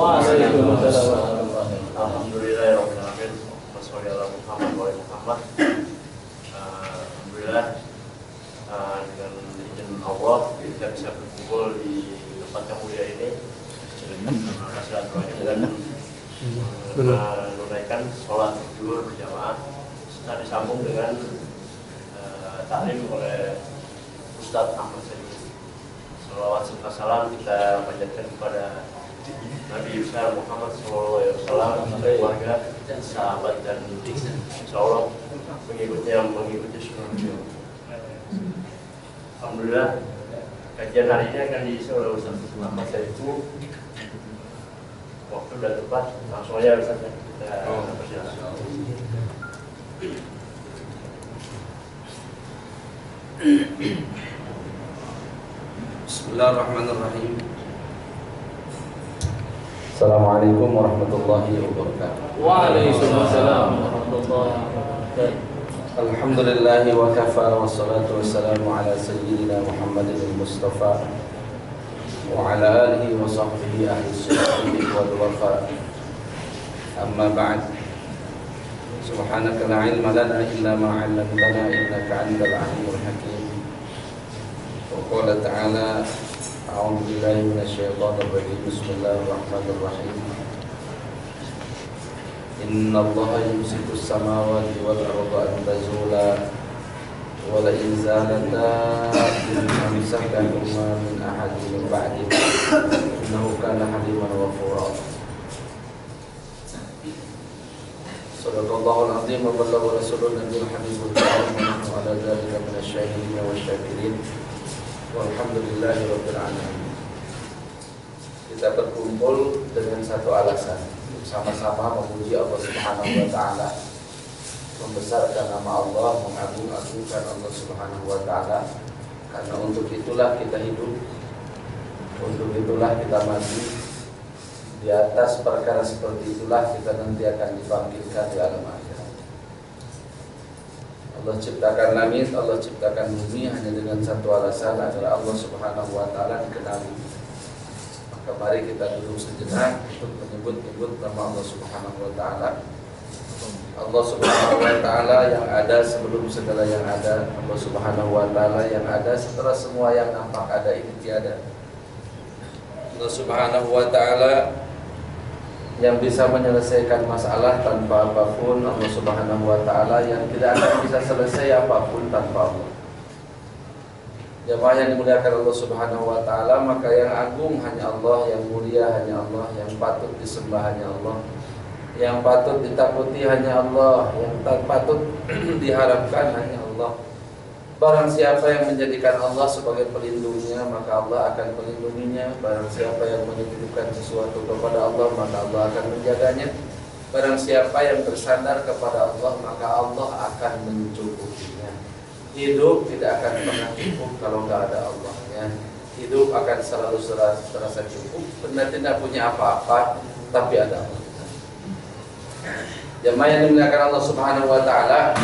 Waalaikumsalam. Alhamdulillahirabbil alamin. Wassallallahu Muhammad wa ala Muhammad. Alhamdulillah, dengan izin Allah kita bisa berkumpul di tempat yang mulia ini. Silaturahmi dan menunaikan sholat zuhur berjamaah setelah disambung dengan taklim oleh Ustadz Ahmad Sayyid. Salawat serta salam kita panjatkan kepada Nabi besar Muhammad SAW, keluarga, sahabat dan insyaallah mengikuti sunnah beliau. Alhamdulillah, kajian hari ini akan diisi oleh Ustaz Ahmad Sayyid. Waktu sudah tepat, langsung aja Ustaz kita persilakan. Bismillahirrahmanirrahim. Assalamualaikum warahmatullahi wabarakatuh. Waalaikumsalam warahmatullahi wabarakatuh. Alhamdulillah wa kafa wa salatu wassalamu ala sayyidina Muhammadin al-Mustafa wa ala alihi wa sahbihi ahli sunnati wal wafa. Amma ba'd. Subhanaka la ilma lana illa ma 'allamtana innaka antal alimul hakim. Wa qala ta'ala a'udzu billahi minasyaitonir rajim. Bismillahirrahmanirrahim. Inna Allaha yumsiku as-samawati wal arda an tazula wa la in zalata in amsakahuma min ahadin min ba'di innahu kana haliman ghafura. Sadaqallahul azim wa ballagha rasulun nabiyul habibul karim wa nahnu ala dzalika minasyahidin wasyakirin. Walhamdulillahi rabbil alamin. Kita berkumpul dengan satu alasan, sama-sama memuji Allah Subhanahu wa taala, membesarkan nama Allah, mengagung-agungkan Allah Subhanahu wa taala. Karena untuk itulah kita hidup, untuk itulah kita mati. Di atas perkara seperti itulah kita nanti akan dibangkitkan di alam akhirat. Allah ciptakan langit, Allah ciptakan bumi hanya dengan satu alasan, adalah Allah Subhanahu wa taala dikenali. Maka mari kita duduk sejenak untuk menyebut-nyebut nama Allah Subhanahu wa taala. Allah Subhanahu wa taala yang ada sebelum segala yang ada, Allah Subhanahu wa taala yang ada setelah semua yang nampak ada ini tiada. Allah Subhanahu wa taala yang bisa menyelesaikan masalah tanpa apapun, Allah Subhanahu wa taala yang tidak akan bisa selesai apapun tanpa Allah. Jamaah yang dimuliakan Allah Subhanahu wa taala, maka yang agung hanya Allah, yang mulia hanya Allah, yang patut disembah hanya Allah, yang patut ditakuti hanya Allah, yang patut diharapkan hanya Allah. Barang siapa yang menjadikan Allah sebagai pelindungnya, maka Allah akan melindunginya. Barang siapa yang menitipkan sesuatu kepada Allah, maka Allah akan menjaganya. Barang siapa yang bersandar kepada Allah, maka Allah akan mencukupinya. Hidup tidak akan pernah cukup kalau tidak ada Allahnya. Hidup akan selalu terasa cukup, benar tidak punya apa-apa, tapi ada Allah. Jamaah yang dimuliakan Allah Subhanahu wa taala,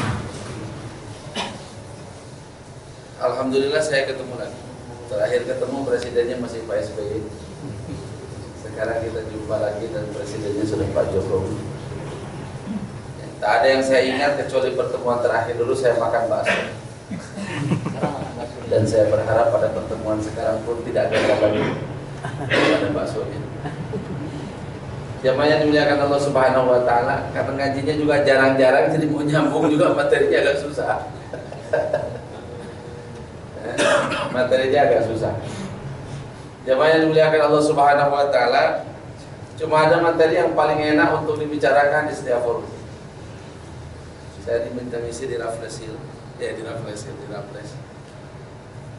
alhamdulillah saya ketemu lagi. Terakhir ketemu presidennya masih Pak SBY. Sekarang kita jumpa lagi dan presidennya sudah Pak Jokowi. Tak ada yang saya ingat kecuali pertemuan terakhir dulu saya makan bakso. Dan saya berharap pada pertemuan sekarang pun tidak ada lagi ada baksonya. Jamaah yang dimuliakan Allah Subhanahu wa taala, karena ngajinya juga jarang-jarang, jadi mau nyambung juga materinya agak susah. Materinya agak susah. Jamaah yang dimuliakan Allah Subhanahu wa taala, cuma ada materi yang paling enak untuk dibicarakan di setiap forum. Saya diminta ngisi di Raffles.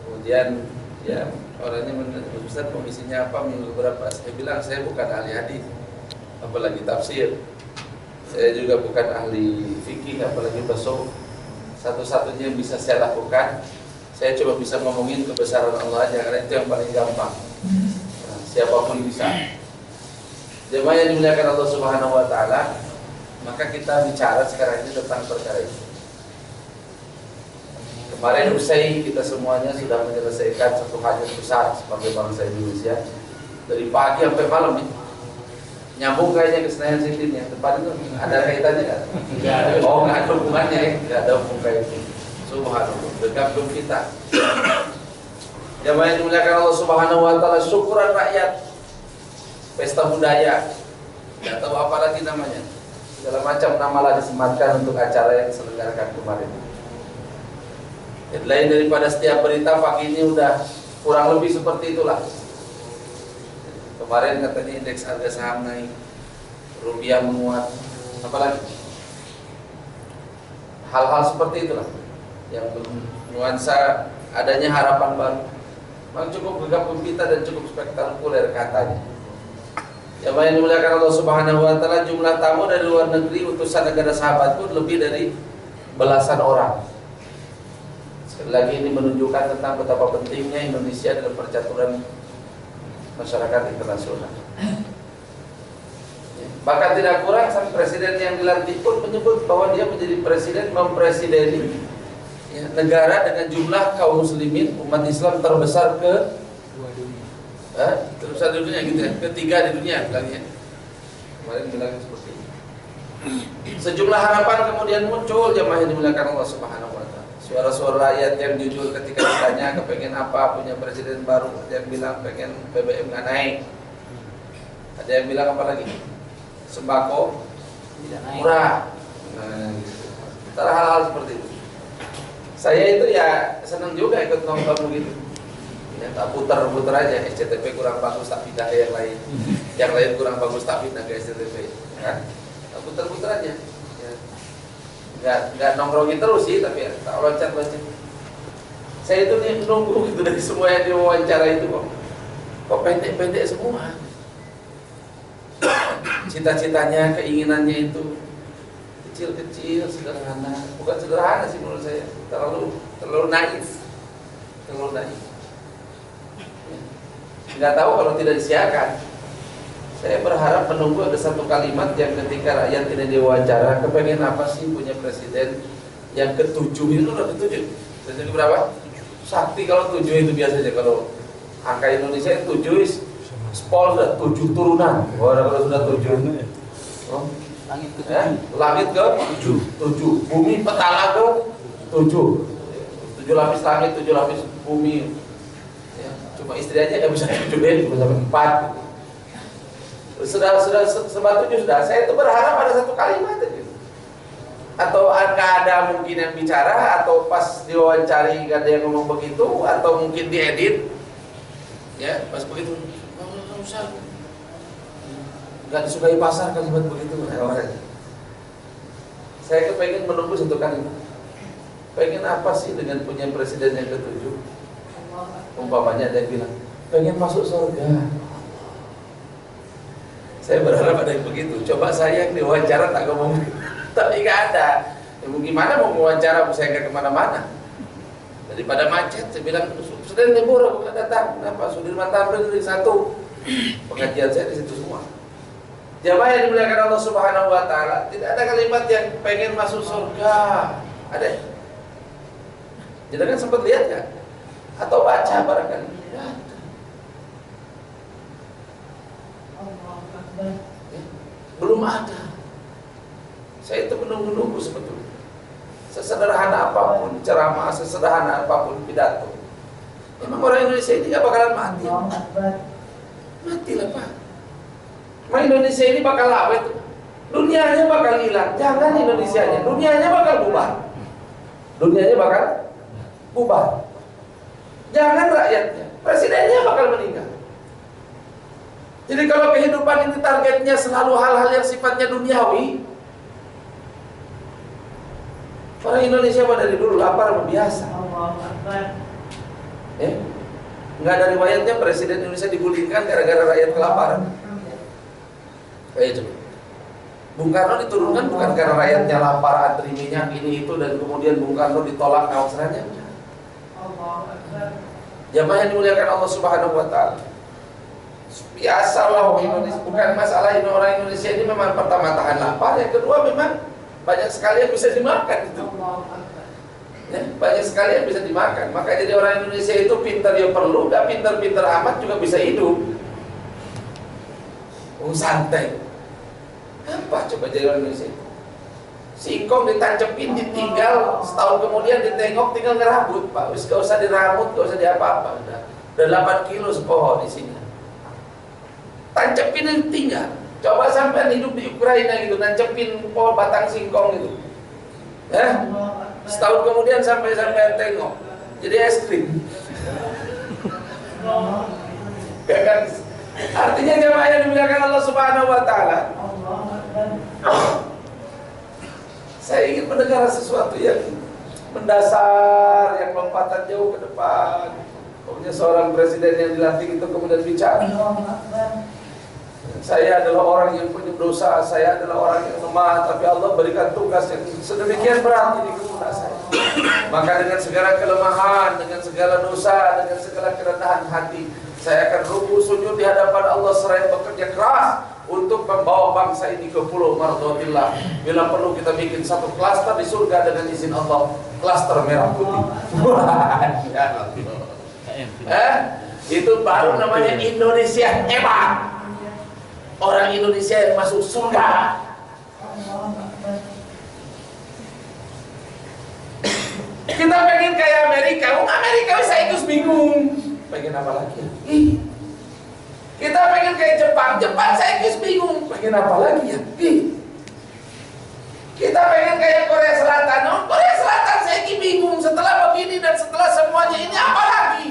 Kemudian ya orangnya Ustaz komisinya apa minggu berapa? Saya bilang saya bukan ahli hadis, apalagi tafsir. Saya juga bukan ahli fikih, apalagi tasawuf. Satu-satunya yang bisa saya lakukan, saya coba bisa ngomongin kebesaran Allah aja, karena itu yang paling gampang. Nah, siapapun bisa. Jemaah yang dimuliakan Allah Subhanahu wa taala, maka kita bicara sekarang ini tentang perkara itu. Kemarin usai kita semuanya sudah menyelesaikan satu hajat besar sebagai bangsa Indonesia dari pagi sampai malam ini. Nyambung kayaknya ke Senayan City-nya. Depan itu ada kaitannya nggak? Nggak ada. Oh, nggak ada hubungannya ya? Nggak ada hubungan itu. Subhanallah, bergabung kita. Jamaah yang dimuliakan Allah Subhanahu Wa Taala, syukuran rakyat, pesta budaya, nggak tahu apa lagi namanya, segala macam nama lah disematkan untuk acara yang diselenggarakan kemarin. Lain daripada setiap berita pagi ini udah kurang lebih seperti itulah. Kemarin katanya indeks harga saham naik, rupiah menguat, apalagi hal-hal seperti itulah yang nuansa adanya harapan baru. Memang cukup gegap kita dan cukup spektakuler katanya. Yang lain dimuliakan Allah Subhanahu Wa Taala, jumlah tamu dari luar negeri utusan negara sahabat pun lebih dari belasan orang. Sekali lagi ini menunjukkan tentang betapa pentingnya Indonesia dalam percaturan masyarakat internasional. Bahkan tidak kurang sang presiden yang dilantik pun menyebut bahwa dia menjadi presiden mempresideni negara dengan jumlah kaum muslimin umat Islam terbesar terbesar di dunia gitu ya, ketiga di dunia bilangnya. Kemarin bilangnya seperti itu. Sejumlah harapan kemudian muncul jamaah yang dimuliakan Allah Subhanahu Wa Taala. Suara-suara rakyat yang jujur ketika ditanya kepengen apa punya presiden baru, ada yang bilang pengen BBM nggak naik, ada yang bilang apa lagi, sembako Tidak naik. murah, antara hal-hal seperti itu. Saya itu ya senang juga ikut nonton begitu, ya tak putar-putar aja. SCTV kurang bagus tak pindah ke yang lain kurang bagus tak pindah ke SCTV, kan? Tak putar-putar aja. Nggak nongkrongin terus sih, tapi ya, tak loncat-loncat. Saya itu nih nunggu gitu dari semua yang diwawancara itu kok pendek-pendek semua. Cita-citanya, keinginannya itu kecil-kecil, sederhana. Bukan sederhana sih menurut saya, terlalu naif, terlalu naif. Nggak tahu kalau tidak disiarkan. Saya berharap menunggu ada satu kalimat yang ketika rakyat ini diwawancara, kepengen apa sih punya presiden yang ketujuh itu udah ketujuh. Ketujuh berapa? Sakti kalau 7 itu biasanya, kalau angka Indonesia 7 spol sudah 7 turunan. Kalau sudah 7, oh, Langit ke langit ke 7, bumi petala ke 7 lapis langit, 7 lapis bumi. Ya, cuma istri aja nggak bisa 7 bisa sampai 4. Sudah sebab 7 sudah. Saya itu berharap ada satu kalimat aja. Atau nggak ada mungkin yang bicara, atau pas diwawancari nggak ada yang ngomong begitu, atau mungkin diedit. Ya, pas begitu nggak usah. Nggak disukai pasar kalimat begitu. Saya kepengen menunggu satu kalimat. Pengen apa sih dengan punya presiden yang ke-7? Umpamanya ada yang bilang pengen masuk surga. Saya berharap ada yang begitu. Coba saya yang diwawancara tak ngomong, tapi nggak ada. Ya, gimana mau wawancara? Saya nggak kemana-mana. Daripada macet, saya bilang presiden libur, aku nggak datang. Kenapa? Sudirman Tamrin dari 1. Pengajian saya di situ semua. Jamaah yang dimuliakan Allah Subhanahu Wa Taala, tidak ada kalimat yang pengen masuk surga. Ada? Jadi kan sempat lihat kan? Atau baca barangkali? Ya. Belum ada. Saya itu menunggu-nunggu sebetulnya. Sesederhana apapun ceramah, sesederhana apapun pidato, memang orang Indonesia ini gak bakalan mati. Matilah Pak. Memang Indonesia ini bakal awet. Dunianya bakal hilang. Jangan Indonesianya, dunianya bakal bubar. Dunianya bakal bubar. Jangan rakyatnya, presidennya bakal meninggal. Jadi kalau kehidupan ini targetnya selalu hal-hal yang sifatnya duniawi, orang Indonesia pada dari dulu lapar biasa. Nggak ada riwayatnya presiden Indonesia digulingkan gara-gara rakyat kelaparan. Kayak coba. Bung Karno diturunkan bukan karena rakyatnya lapar, antri minyak ini itu, dan kemudian Bung Karno ditolak kawasannya. Jamaah yang dimuliakan Allah Subhanahu Wa Taala. Biasalah Indonesia, bukan masalah ini orang Indonesia ini memang pertama tahan lapar, yang kedua memang banyak sekali yang bisa dimakan itu. Ya, banyak sekali yang bisa dimakan. Maka jadi orang Indonesia itu pintar ya perlu, gak pintar-pintar amat juga bisa hidup. Santai. Apa coba jadi orang Indonesia? Singkong ditancepin, ditinggal, setahun kemudian ditengok, tinggal ngerambut, Pak. Wis gak usah dirambut, gak usah diapa-apa. Udah 8 kilo sepohon di sini. Tancepin ditinggal. Coba sampai hidup di Ukraina gitu, nancepin pohon batang singkong gitu. Setahun kemudian sampai tengok, jadi es krim. Ya kan? Artinya jemaah yang dimuliakan Allah Subhanahu Wa Taala. Saya ingin mendengar sesuatu yang mendasar, yang lompatan jauh ke depan. Pokoknya seorang presiden yang dilantik itu kemudian bicara, saya adalah orang yang punya dosa, saya adalah orang yang lemah, tapi Allah berikan tugas yang sedemikian berat ini kepada saya. Maka dengan segala kelemahan, dengan segala dosa, dengan segala kerendahan hati, saya akan ruku sujud di hadapan Allah seraya bekerja keras untuk membawa bangsa ini ke pulau Mardotillah. Bila perlu kita bikin satu klaster di surga dengan izin Allah, klaster merah putih. Itu baru namanya Indonesia hebat. Orang Indonesia yang masuk surga. Kita pengen kayak Amerika. Amerika saya ikut bingung. Pengen apa lagi? Kita pengen kayak Jepang saya ikut bingung. Pengen apa lagi ya? Kita pengen kayak Korea Selatan. Korea Selatan saya ikut bingung. Setelah begini dan setelah semuanya ini apa lagi?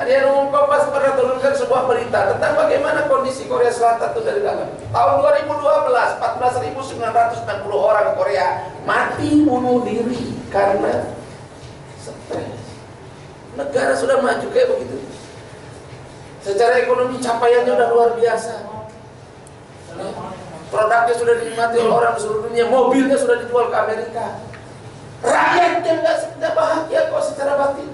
Harian Umum Kompas pernah turunkan sebuah berita tentang bagaimana kondisi Korea Selatan itu dari dalam. Tahun 2012, 14.960 orang Korea mati bunuh diri karena stres. Negara sudah maju kayak begitu. Secara ekonomi capaiannya sudah luar biasa. Produknya sudah dinikmati oleh orang di seluruh dunia, mobilnya sudah dijual ke Amerika. Rakyatnya nggak bahagia kok secara batin.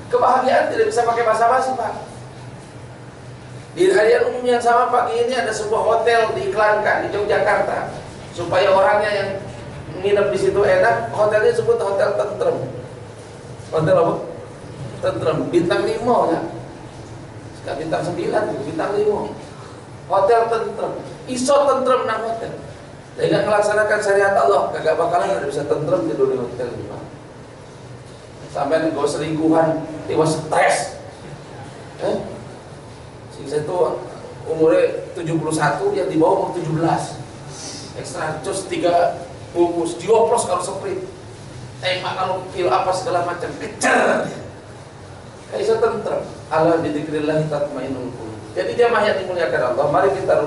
Kebahagiaan tidak bisa pakai basa-basi, Pak. Di harian umum yang sama pagi ini ada sebuah hotel diiklankan di Yogyakarta supaya orangnya yang nginep di situ enak. Hotelnya disebut Hotel Tentrem. Hotel apa? Tentrem. Bintang 5 ya. Sekarang bintang 9, bintang 5. Hotel Tentrem. Iso tentrem nang hotel. Dia nggak melaksanakan syariat Allah, kagak bakalan ada bisa tentrem tidur di hotel ini, Pak. Sampai gue selingkuhan, dia stres. Si saya tuh umurnya 71, yang di bawah umur 17. Ekstra cus 3 bungkus, dioplos kalau sprint. Tembak kalau pil apa segala macam, kejar. Kayak bisa tentrem. Ala bidzikrillah tatmainnul qulub. Jadi jamaah yang dimuliakan Allah, mari kita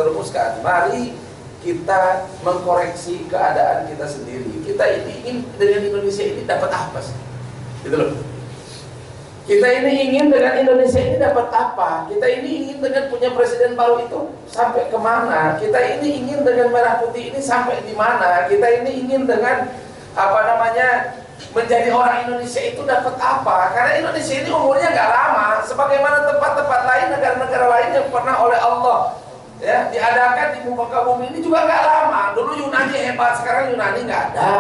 rumuskan. Mari kita mengkoreksi keadaan kita sendiri. Kita ini ingin dengan Indonesia ini dapat apa sih? Gitu loh. Kita ini ingin dengan Indonesia ini dapat apa? Kita ini ingin dengan punya presiden baru itu sampai kemana? Kita ini ingin dengan merah putih ini sampai di mana? Kita ini ingin dengan menjadi orang Indonesia itu dapat apa? Karena Indonesia ini umurnya nggak lama, sebagaimana tempat-tempat lain, negara-negara lain yang pernah oleh Allah diadakan di muka bumi ini juga nggak lama. Dulu Yunani hebat, sekarang Yunani nggak ada.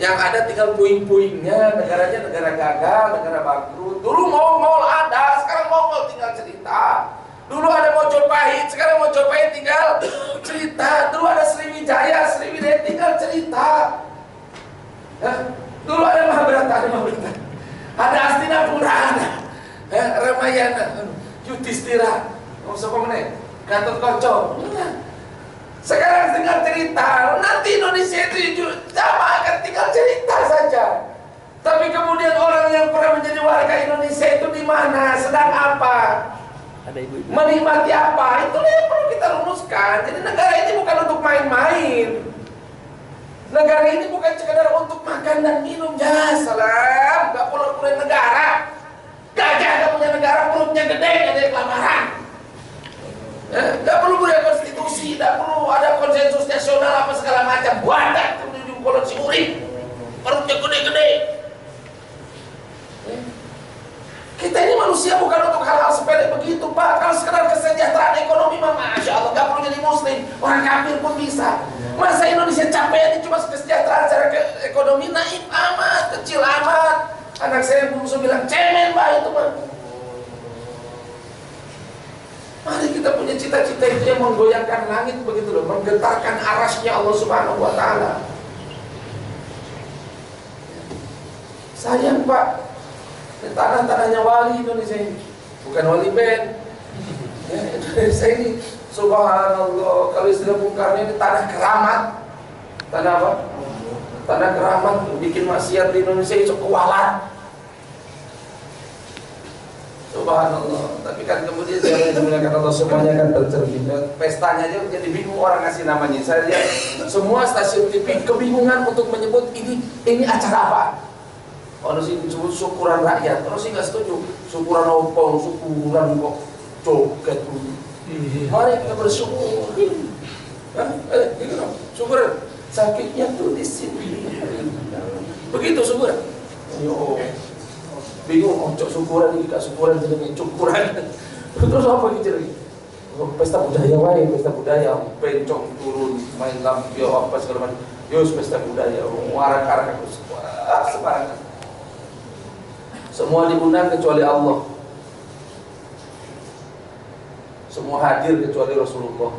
Yang ada tinggal puing-puingnya, negaranya negara gagal, negara bangkrut. Dulu Mongol ada, sekarang Mongol tinggal cerita. Dulu ada Mojopahit, sekarang Mojopahit tinggal cerita. Dulu ada Sriwijaya, Sriwijaya tinggal cerita. Dulu ada Mahabharata, ada Hastinapura, ada Ramayana, Yudhistira, Gatot Kaca. Sekarang tinggal cerita. Nanti Indonesia itu sama akan tinggal cerita saja. Tapi kemudian orang yang pernah menjadi warga Indonesia itu di mana, sedang apa, menikmati apa, itulah yang perlu kita rumuskan. Jadi negara ini bukan untuk main-main. Negara ini bukan sekedar untuk makan dan minum. Ya salam, gak perlu punya negara. Gajah gak punya negara, perutnya gede, gak ada kelaparan. Gak perlu punya konstitusi, gak perlu ada konsensus nasional apa segala macam. Buatan itu di kolon si urip, perutnya gede-gede. Kita ini manusia bukan untuk hal-hal sepele begitu, Pak. Kalau sekedar kesejahteraan ekonomi, Masya Allah, gak perlu jadi muslim. Orang kafir pun bisa. Masa Indonesia capek ini cuma kesejahteraan secara ekonomi naik amat, kecil amat. Anak saya bungsu bilang cemen, Pak, itu mah. kita punya cita-cita itu yang menggoyangkan langit begitu loh, menggetarkan arasnya Allah Subhanahu wa taala. Sayang Pak, tanah-tanahnya wali Indonesia ini, bukan wali band. Ya, Indonesia ini, subhanallah, kalau istilah Bung Karno ini tanah keramat. Tanah apa? Tanah keramat, bikin maksiat di Indonesia itu kualat. Subhanallah. Tapi kan kemudian saya dimuliakan Allah, semuanya kan tercermin. Pestanya aja jadi bingung orang ngasih namanya. Saya lihat semua stasiun TV kebingungan untuk menyebut ini acara apa. Orang sih disebut syukuran rakyat, orang sih nggak setuju. Syukuran opong, syukuran kok joget. Mari kita bersyukur. Gitu dong. Syukuran. Sakitnya tuh di sini. Begitu syukuran. Yo. Bingung, cok syukuran ini, kak syukuran jadi cukuran. Terus apa gitu lagi? Pesta budaya wae, pesta budaya, pencong turun, main lampion apa segala macam. Yus pesta budaya, warak-warak aku sembarangan. Semua diundang kecuali Allah. Semua hadir kecuali Rasulullah.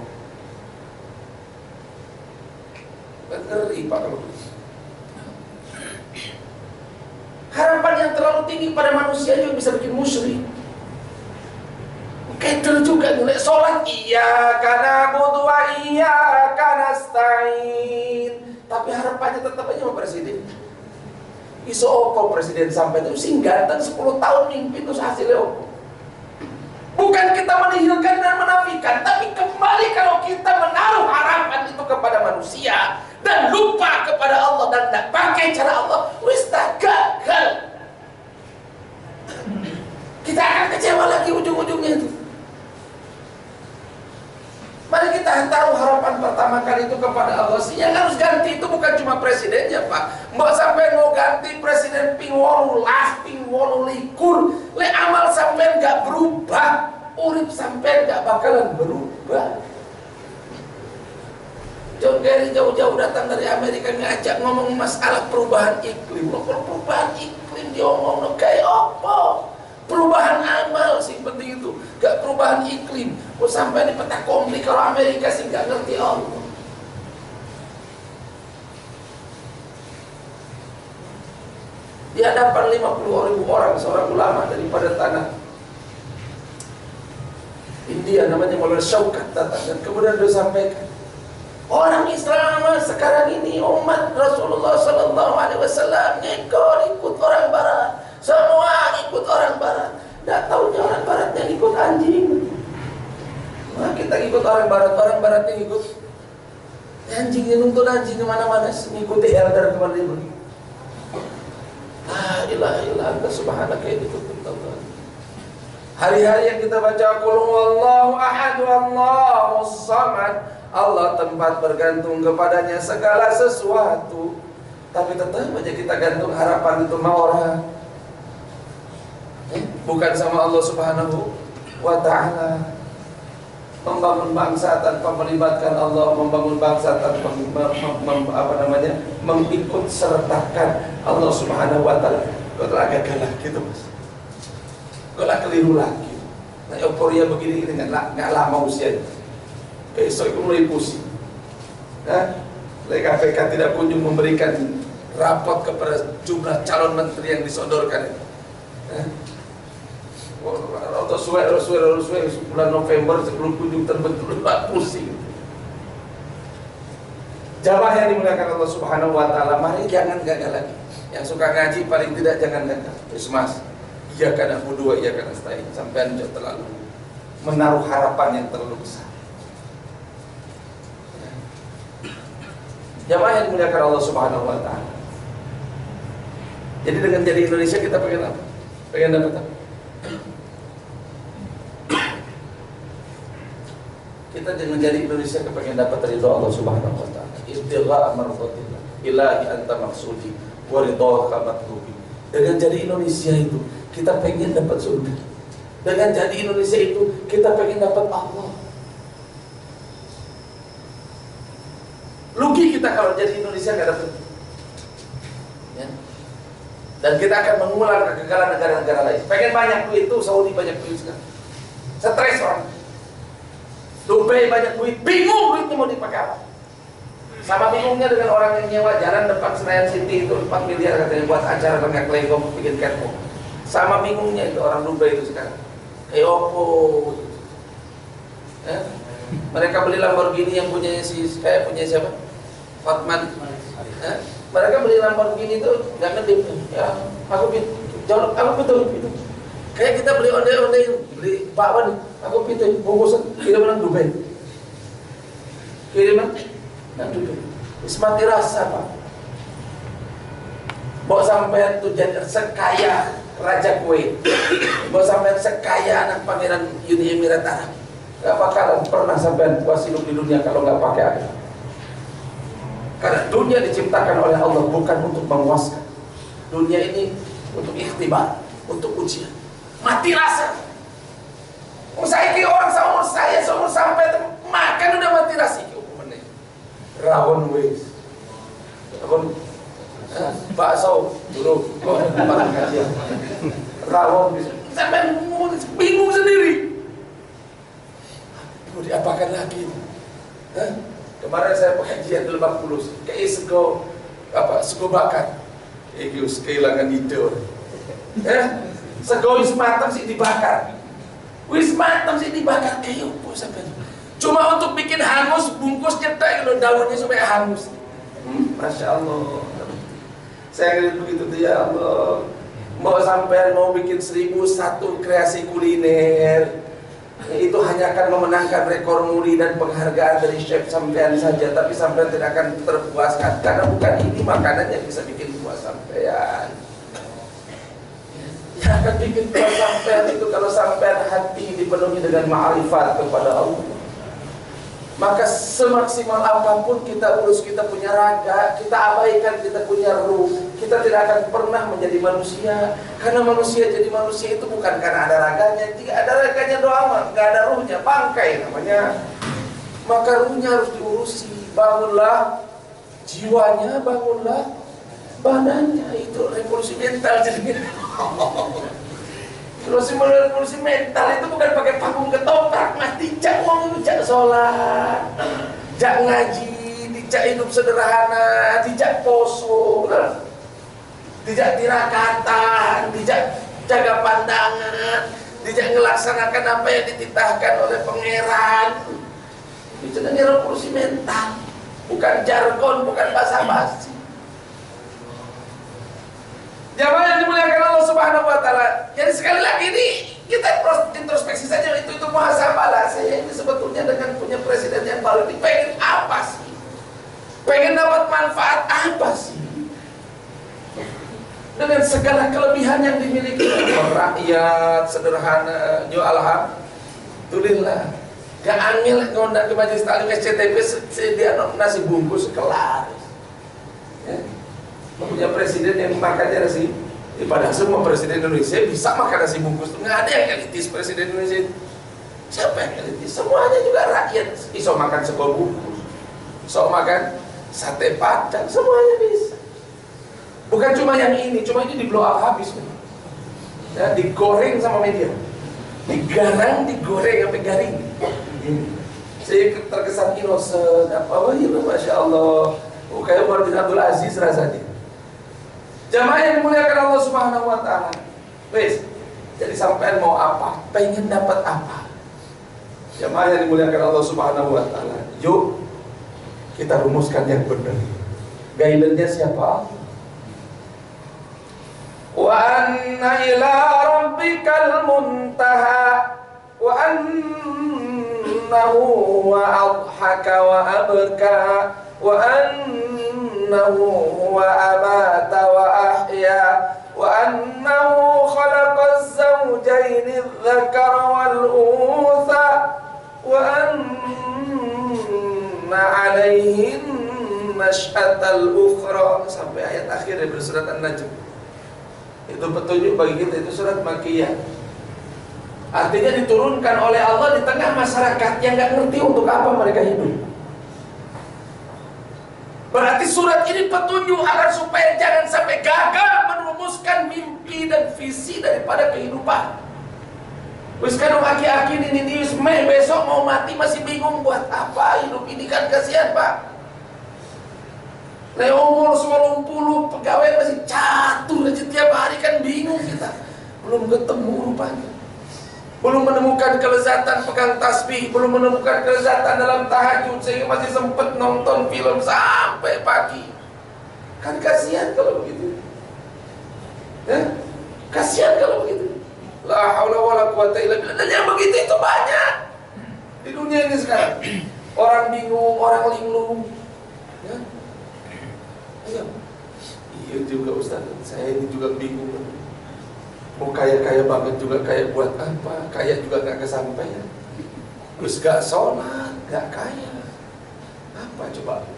Kan ngeri Pak kalau harapan yang terlalu tinggi pada manusia juga bisa bikin musyrik. Kedel juga mulai sholat, iya karena butuh, iya karena stain. Tapi harapannya tetap aja sama presiden. Iso opo presiden sampai itu singgatan 10 tahun mimpin terus hasilnya opo. Bukan kita menihilkan dan menafikan, tapi kembali kalau kita menaruh harapan itu kepada manusia dan lupa kepada Allah dan tidak pakai cara Allah, wis tak gagal. Kita akan kecewa lagi ujung-ujungnya itu. Mari kita taruh harapan pertama kali itu kepada Allah. Yang harus ganti itu bukan cuma presidennya Pak. Mbak sampai mau ganti presiden ping 18, ping 28, le amal sampai nggak berubah, urip sampai nggak bakalan berubah. John Kerry jauh-jauh datang dari Amerika ngajak ngomong masalah perubahan iklim. Perubahan iklim diomong kayak apa? Perubahan amal sih penting itu, gak perubahan iklim. Kok sampai di peta komplit kalau Amerika sih gak ngerti Allah. Di hadapan 50.000 orang seorang ulama daripada tanah India namanya Maulana Syaukat datang dan kemudian dia sampaikan, orang Islam sekarang ini umat Rasulullah SAW ikut orang Barat. Semua ikut orang Barat. Tidak tahunya orang Barat yang ikut anjing. Nah, kita ikut orang Barat yang ikut anjing, yang nuntun anjing kemana-mana, mengikuti elder kemana dia pergi. La ilaha illa anta subhanaka inni kuntu minadh dhalimin. Hari-hari yang kita baca qul huwallahu ahad Allahus samad, Allah tempat bergantung kepadanya segala sesuatu. Tapi tetap aja kita gantung harapan itu sama orang, bukan sama Allah Subhanahu wa ta'ala. Membangun bangsa tanpa melibatkan Allah, membangun bangsa tanpa mengikut sertakan Allah Subhanahu wa ta'ala. Kau telah gagal lagi gitu Mas. Kau telah keliru lagi. Nah, euforia begini nggak lama usianya. Besok itu mulai pusing. Nah, KPK tidak kunjung memberikan rapot kepada jumlah calon menteri yang disodorkan. Atau suwe bulan November sebelum kunjung terbentuk pusing. Jamaah yang dimuliakan Allah Subhanahu wa ta'ala, mari jangan gagal lagi. Yang suka ngaji paling tidak jangan gagal. Mas, iya karena berdua, iya karena stain. Sampai anjir terlalu menaruh harapan yang terlalu besar. Jamaah yang dimuliakan Allah Subhanahu wa ta'ala. Jadi dengan jadi Indonesia kita pengen apa? Pengen dapat apa? Kita dengan jadi Indonesia kepengen dapat ridho Allah Subhanahu wa ta'ala. Ibtigha mardatillah. Ilahi anta maksudi wa ridhaka matlubi. Dengan jadi Indonesia itu kita pengen dapat surga. Dengan jadi Indonesia itu kita pengen dapat Allah. Rugi kita kalau jadi Indonesia nggak dapat. Ya. Dan kita akan mengulang kegagalan negara-negara lain. Pengen banyak duit itu, Saudi banyak duit sekarang. Stres orang. Dubai banyak duit, bingung duitnya mau dipakai apa. Sama bingungnya dengan orang yang nyewa jalan depan Senayan City itu 4 miliar katanya buat acara tengah Klego bikin catwalk. Sama bingungnya itu orang Dubai itu sekarang. Kayak opo. Mereka beli Lamborghini yang punya kayak punya siapa? Hotman. Mereka beli Lamborghini itu nggak ngedip. Ya, aku betul. Kayak kita beli onde-onde, beli bakwan nih. Aku pintu bungkusan kiriman Dubai. Kiriman Dubai. Wis mati rasa, Pak. Bawa sampai tuh jadi sekaya Raja Kuwait. Bawa sampai sekaya anak Pangeran Uni Emirat Arab. Gak bakalan pernah sampai puas hidup di dunia kalau nggak pakai akal. Karena dunia diciptakan oleh Allah bukan untuk memuaskan. Dunia ini untuk ikhtibar, untuk ujian. Mati rasa. Saya orang seumur sampai makan udah mati rasa. Rawon wis. Bakso dulu. Rawon wis. Sampai bingung sendiri. Mau diapakan lagi? Kemarin saya pengajian di Lebak Bulus, kayak sego bakar. Ikus kehilangan ide. Sego wis matang sih dibakar. Kayak opo sampai. Cuma untuk bikin hangus, bungkus cetak kalau daunnya supaya hangus. Masya Allah. Saya ngeliat begitu tuh, ya Allah. Mau bikin 1001 kreasi kuliner. Itu hanya akan memenangkan rekor muri dan penghargaan dari chef sampean saja, tapi sampean tidak akan terpuaskan karena bukan ini makanan yang bisa bikin puas sampean. Yang akan bikin puas sampean itu kalau sampean hati dipenuhi dengan ma'rifat kepada Allah. Maka semaksimal apapun kita urus, kita punya raga, kita abaikan kita punya ruh, kita tidak akan pernah menjadi manusia. Karena manusia jadi manusia itu bukan karena ada raganya. Jika ada raganya doang, nggak ada ruhnya, bangkai namanya. Maka ruhnya harus diurusi. Bangunlah jiwanya, bangunlah badannya. Itu revolusi mental jadinya. Revolusi mental itu bukan pakai panggung ketoprak, mas. Dijak uang, dijak sholat, dijak ngaji, dijak hidup sederhana, dijak poso, dijak tirakatan, dijak jaga pandangan, dijak melaksanakan apa yang dititahkan oleh pangeran. Itu namanya revolusi mental, bukan jargon, bukan basa-basi. Jamaah yang dimuliakan Allah Subhanahu wa taala. Jadi sekali lagi ini kita introspeksi saja, itu muhasabah lah. Saya ini sebetulnya dengan punya presiden yang baru ini pengen apa sih? Pengen dapat manfaat apa sih? Dengan segala kelebihan yang dimiliki rakyat sederhana, yo alhamdulillah. Gak angel ngundang ke majelis taklim SCTP sedia nasi bungkus kelar. Ya. Punya presiden yang makannya nasi, padahal semua presiden Indonesia bisa makan nasi bungkus. Nggak ada yang elitis presiden Indonesia. Siapa yang elitis? Semuanya juga rakyat. Iso makan sego bungkus, iso makan sate padang, semuanya bisa. Bukan cuma yang ini, cuma ini di blow up habis. Ya, digoreng sama media, digarang, digoreng sampai garing. Saya terkesan innocent, apa itu, masya Allah. Kayak Umar bin Abdul Aziz rasanya. Jamaah yang dimuliakan Allah Subhanahu wa taala. Wes, jadi sampean mau apa? Pengen dapat apa? Jamaah yang dimuliakan Allah Subhanahu wa taala. Yuk kita rumuskan yang benar. Guidance-nya siapa? Wa anna ila rabbikal muntaha wa annahu wa adhaka wa abka wa annahu huwa amata wa ahya wa annahu khalaqaz zawjayn adh-dhakara wal untha wa anna 'alayhin nash'atal ukhra sampai ayat akhir dari surat An-Najm. Itu petunjuk bagi kita, itu surat Makkiyah. Artinya diturunkan oleh Allah di tengah masyarakat yang nggak ngerti untuk apa mereka hidup. Berarti surat ini petunjuk agar supaya jangan sampai gagal merumuskan mimpi dan visi daripada kehidupan. Wis kadung aki-aki ini besok mau mati masih bingung buat apa hidup ini, kan kasihan Pak. Nah umur 90 pegawai masih catur aja tiap hari, kan bingung kita. Belum ketemu rupanya. Belum menemukan kelezatan pegang tasbih, belum menemukan kelezatan dalam tahajud, sehingga masih sempat nonton film sampai pagi. Kan kasihan kalau begitu. Ya? Kasihan kalau begitu. La haula wala quwata illa billah. Dan yang begitu itu banyak di dunia ini sekarang. Orang bingung, orang linglung. Ya? Iya. Iya juga Ustaz. Saya ini juga bingung. Mau kaya-kaya banget juga, kaya buat apa? Kaya juga gak kesampaian. Terus gak sholat, gak kaya. Apa coba?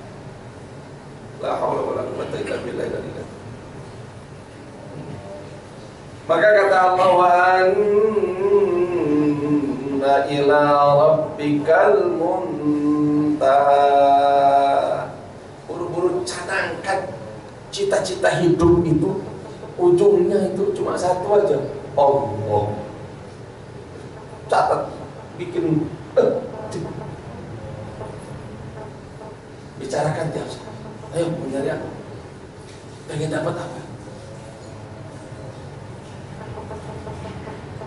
La haula wala quwata illa billah. Maka kata Allah, wa anna ila rabbikal muntaha. Buru-buru canangkan cita-cita hidup itu, ujungnya itu cuma satu aja, Allah. Catat, bikin bicarakan tiap saat. Ayo mencari apa? Pengen dapat apa?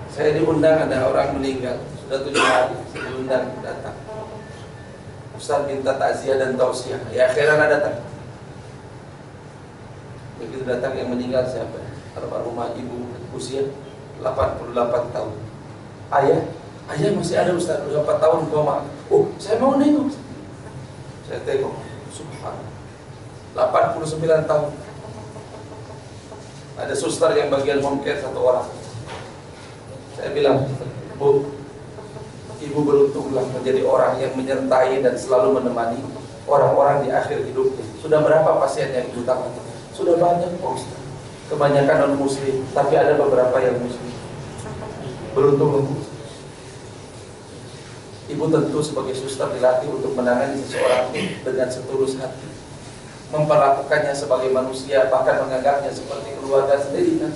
Saya diundang, ada orang meninggal sudah 7 hari, saya diundang datang. Ustaz minta takziah dan tausiah. Ya akhirnya datang. Begitu datang yang meninggal siapa? Almarhumah ibu usia 88 tahun. Ayah masih ada Ustaz, 4 tahun koma. Oh, saya mau nengok. Saya tengok, subhanallah. 89 tahun. Ada suster yang bagian home care 1 orang. Saya bilang, Bu, ibu beruntunglah menjadi orang yang menyertai dan selalu menemani orang-orang di akhir hidupnya. Sudah berapa pasien yang ibu tangani? Sudah banyak, Pak Ustaz. Kebanyakan non-muslim, tapi ada beberapa yang muslim. Beruntung Bu. Ibu tentu sebagai suster dilatih untuk menangani seseorang dengan setulus hati, memperlakukannya sebagai manusia, bahkan menganggapnya seperti keluarga sendiri kan.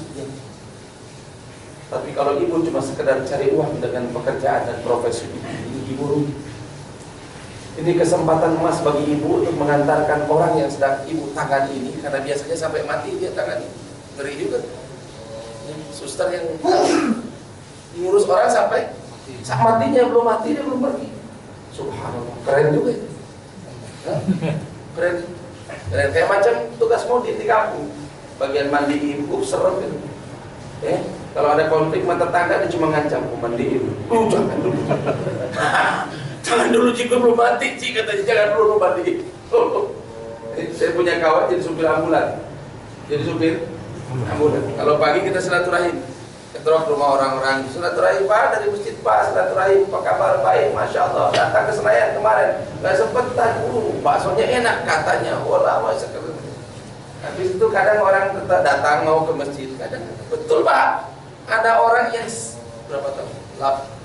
Tapi kalau ibu cuma sekedar cari uang dengan pekerjaan dan profesi ibu rugi. Ini kesempatan emas bagi ibu untuk mengantarkan orang yang sedang ibu tangani ini, karena biasanya sampai mati dia tangani. Ngeri juga. Suster yang ngurus orang sampai matinya, belum mati dia belum pergi. Subhanallah, keren juga itu. Keren kayak macam tugas modin di kampung. Bagian mandi ibu serem gitu. Kalau ada konflik sama tetangga dia cuma ngancam, mandiin. Jangan dulu. Jangan dulu jika belum mati, katanya jangan dulu mandiin. Saya punya kawan jadi supir ambulan. Kalau pagi kita silaturahim, keterok rumah orang-orang, silaturahim Pak dari masjid Pak, silaturahim apa kabar, baik, masya Allah. Datang ke Senayan kemarin, nggak sempet tadi, baksonya enak katanya. Wala masya Allah. Habis itu kadang orang datang mau ke masjid, kadang betul Pak. Ada orang yang berapa tahun?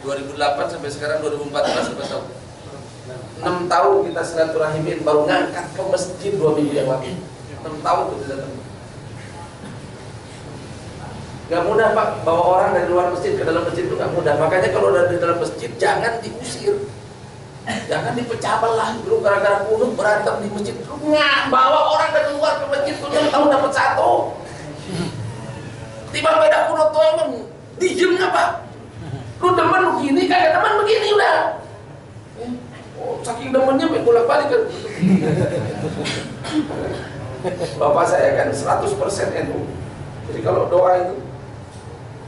2008 sampai sekarang 2014 berapa tahun? 6 tahun kita silaturahimin, baru ngangkat ke masjid 2 minggu yang lalu. 6 tahun itu datang. Gak mudah Pak, bawa orang dari luar masjid ke dalam masjid itu gak mudah. Makanya kalau dari dalam masjid jangan diusir, jangan dipecah belah dulu gara-gara kunut berantem di masjid. Bawa orang dari luar ke masjid itu 6 tahun dapat 1. Tiba beda kunut tuh emang diem apa? Lu demen lu gini, kagak demen begini udah. Oh, saking demennya bolak-balik kan. Bapak saya kan 100% NU. Jadi kalau doa itu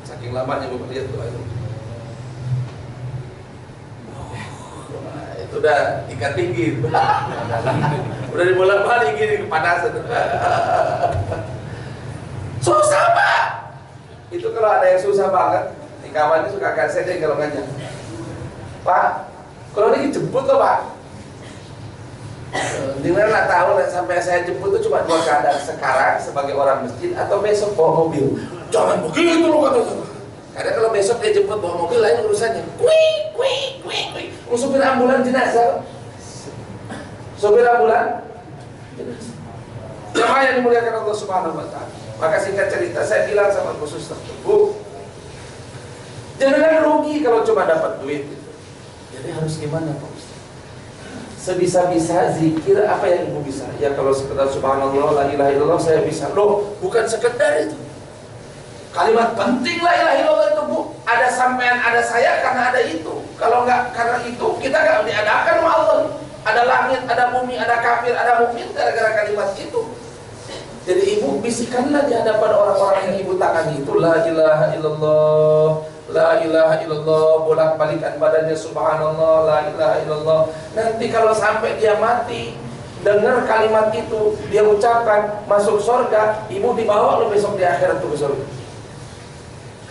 saking lamanya Bapak lihat doa itu. Itu udah tingkat tinggi. Udah dibolak-balik gini kepanasan. Susah Pak. Itu kalau ada yang susah banget, di kawannya suka kasih deh kalau ngajak. Pak, kalau ini jemput loh Pak. Dimana nggak tahu sampai saya jemput itu cuma 2 keadaan, sekarang sebagai orang masjid atau besok bawa mobil. Jangan begitu loh katanya. Karena kalau besok dia jemput bawa mobil lain urusannya. Kui. Supir ambulan jenazah. Supir ambulan jenazah. Jemaah yang dimuliakan Allah Subhanahu wa taala. Maka singkat cerita saya bilang sama Bu Suster, Bu, jangan lupa rugi kalau cuma dapat duit gitu. Jadi harus gimana Pak Ustaz? Sebisa-bisa zikir apa yang ibu bisa. Ya kalau sekedar subhanallah la ilaha illallah saya bisa. Loh, bukan sekedar itu. Kalimat penting la ilaha illallah itu Bu. Ada sampean, ada saya karena ada itu. Kalau enggak karena itu kita enggak diadakan sama Allah. Ada langit, ada bumi, ada kafir, ada mukmin gara-gara kalimat itu. Jadi ibu bisikanlah di hadapan orang-orang yang ibu tangani itu la ilaha illallah, la ilaha illallah, bolak-balikan badannya subhanallah, la ilaha illallah. Nanti kalau sampai dia mati dengar kalimat itu dia ucapkan masuk surga, ibu dibawa lo besok di akhirat tuh ke surga.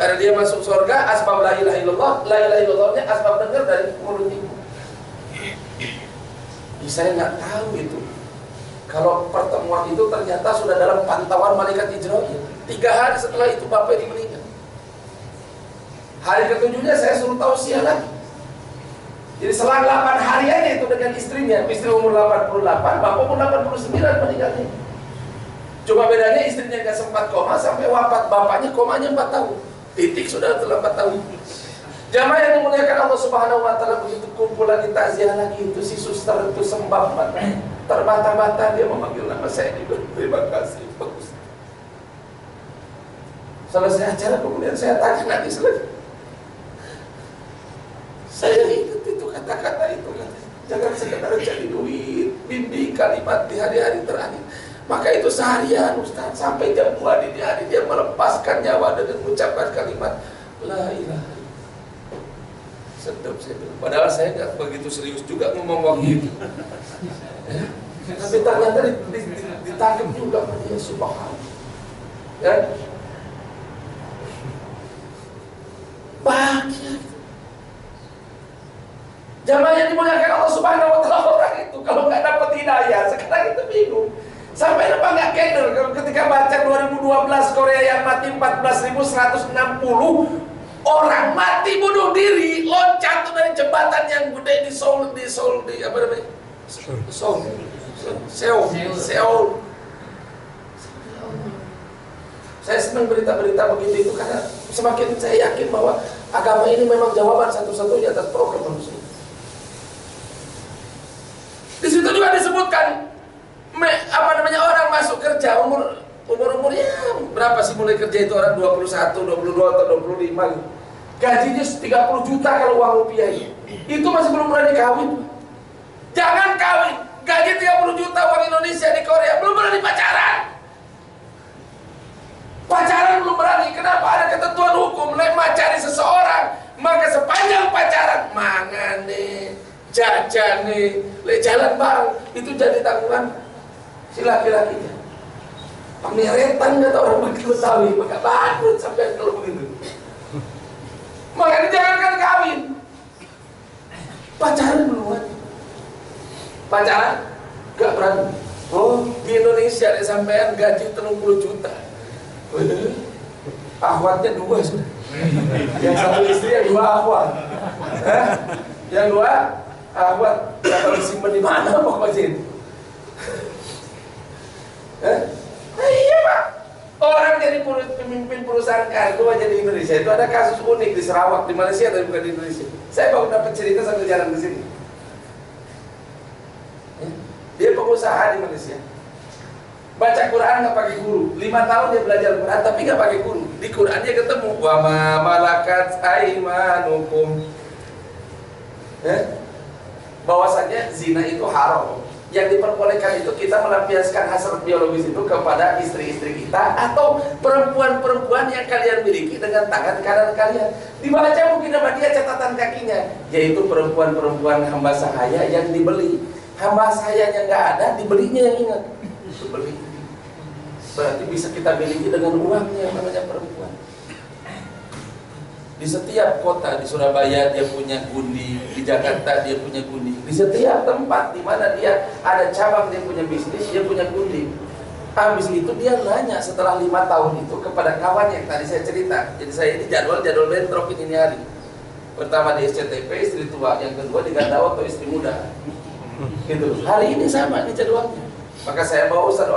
Karena dia masuk surga asbab la ilaha illallah, la ilaha illallahnya asbab dengar dari mulut ibu. Saya nggak tahu itu. Kalau pertemuan itu ternyata sudah dalam pantauan malaikat Israil. 3 hari setelah itu bapak ini meninggal. Hari ke-7-nya saya suruh tausiah lagi. Jadi selang 8 hari aja itu dengan istrinya. Istri umur 88, bapak umur 89 meninggalnya. Cuma bedanya istrinya nggak sempat koma sampai wafat, bapaknya komanya 4 tahun. Titik sudah setelah 4 tahun. Jamaah yang dimuliakan Allah Subhanahu wa taala, begitu kumpul lagi takziah lagi itu si suster itu sembah mata. Terbata-bata dia memanggil nama saya juga. Terima kasih Pak Ustaz. Selesai acara kemudian saya tanya nanti selesai. Saya ingat itu kata-kata itu kan. Jangan sekedar cari duit, bimbing kalimat di hari-hari terakhir. Maka itu seharian Ustaz sampai jam 2 dini hari dia melepaskan nyawa dengan mengucapkan kalimat la ilaha. Sedap saya bilang. Padahal saya nggak begitu serius juga ngomong waktu itu. Tapi ternyata ditangkap juga dia subhanallah. Ya. Bahagia. Jamaah yang dimuliakan Allah Subhanahu wa taala, orang itu kalau nggak dapat hidayah sekarang itu bingung. Sampai apa nggak keder ketika baca 2012 Korea yang mati 14.160 orang mati bunuh diri, loncat dari jembatan yang gede di Seoul di apa namanya? Seoul. Saya senang berita-berita begitu itu karena semakin saya yakin bahwa agama ini memang jawaban satu-satunya atas problem manusia. Di situ juga disebutkan orang masuk kerja umurnya berapa sih mulai kerja itu orang 21, 22 atau 25 gajinya 30 juta kalau uang rupiah itu masih belum berani kawin. Jangan kawin, gaji 30 juta uang Indonesia di Korea belum berani pacaran. Pacaran belum berani, kenapa? Ada ketentuan hukum, lek cari seseorang maka sepanjang pacaran mangane, jajane, lek jalan bareng itu jadi tanggungan si laki-lakinya. Pameretan kata orang Betawi, maka bangkrut sampai kalau begitu. Makanya jangankan kawin, pacaran belum. Pacaran gak berani. Oh di Indonesia ada sampean gaji 30 juta. Ahwatnya 2 sudah. Yang satu istri yang 2 ahwat. Yang 2 ahwat. Kalau disimpan di mana pokoknya itu. Iya Pak. Orang jadi pemimpin perusahaan kargo aja di Indonesia itu ada kasus unik di Sarawak, di Malaysia tapi bukan di Indonesia. Saya baru dapat cerita sambil jalan ke sini. Dia pengusaha di Malaysia. Baca Quran nggak pakai guru. 5 tahun dia belajar Quran tapi nggak pakai guru. Di Quran dia ketemu wa ma malakat aimanukum. Bahwasanya zina itu haram. Yang diperbolehkan itu kita melampiaskan hasrat biologis itu kepada istri-istri kita atau perempuan-perempuan yang kalian miliki dengan tangan kanan kalian. Dibaca mungkin sama dia catatan kakinya, yaitu perempuan-perempuan hamba sahaya yang dibeli. Hamba sahayanya nggak ada, dibelinya yang ingat. Beli. Berarti bisa kita miliki dengan uangnya yang namanya perempuan. Di setiap kota, di Surabaya dia punya gundi, di Jakarta dia punya gundi. Di setiap tempat di mana dia ada cabang dia punya bisnis, dia punya gundi. Habis itu dia nanya setelah 5 tahun itu kepada kawan yang tadi saya cerita. Jadi saya ini jadwal bentrok ini hari. Pertama di SCTP istri tua, yang kedua di Gandawa atau istri muda. Gitu. Hari ini sama di jadwalnya. Maka saya bawa satu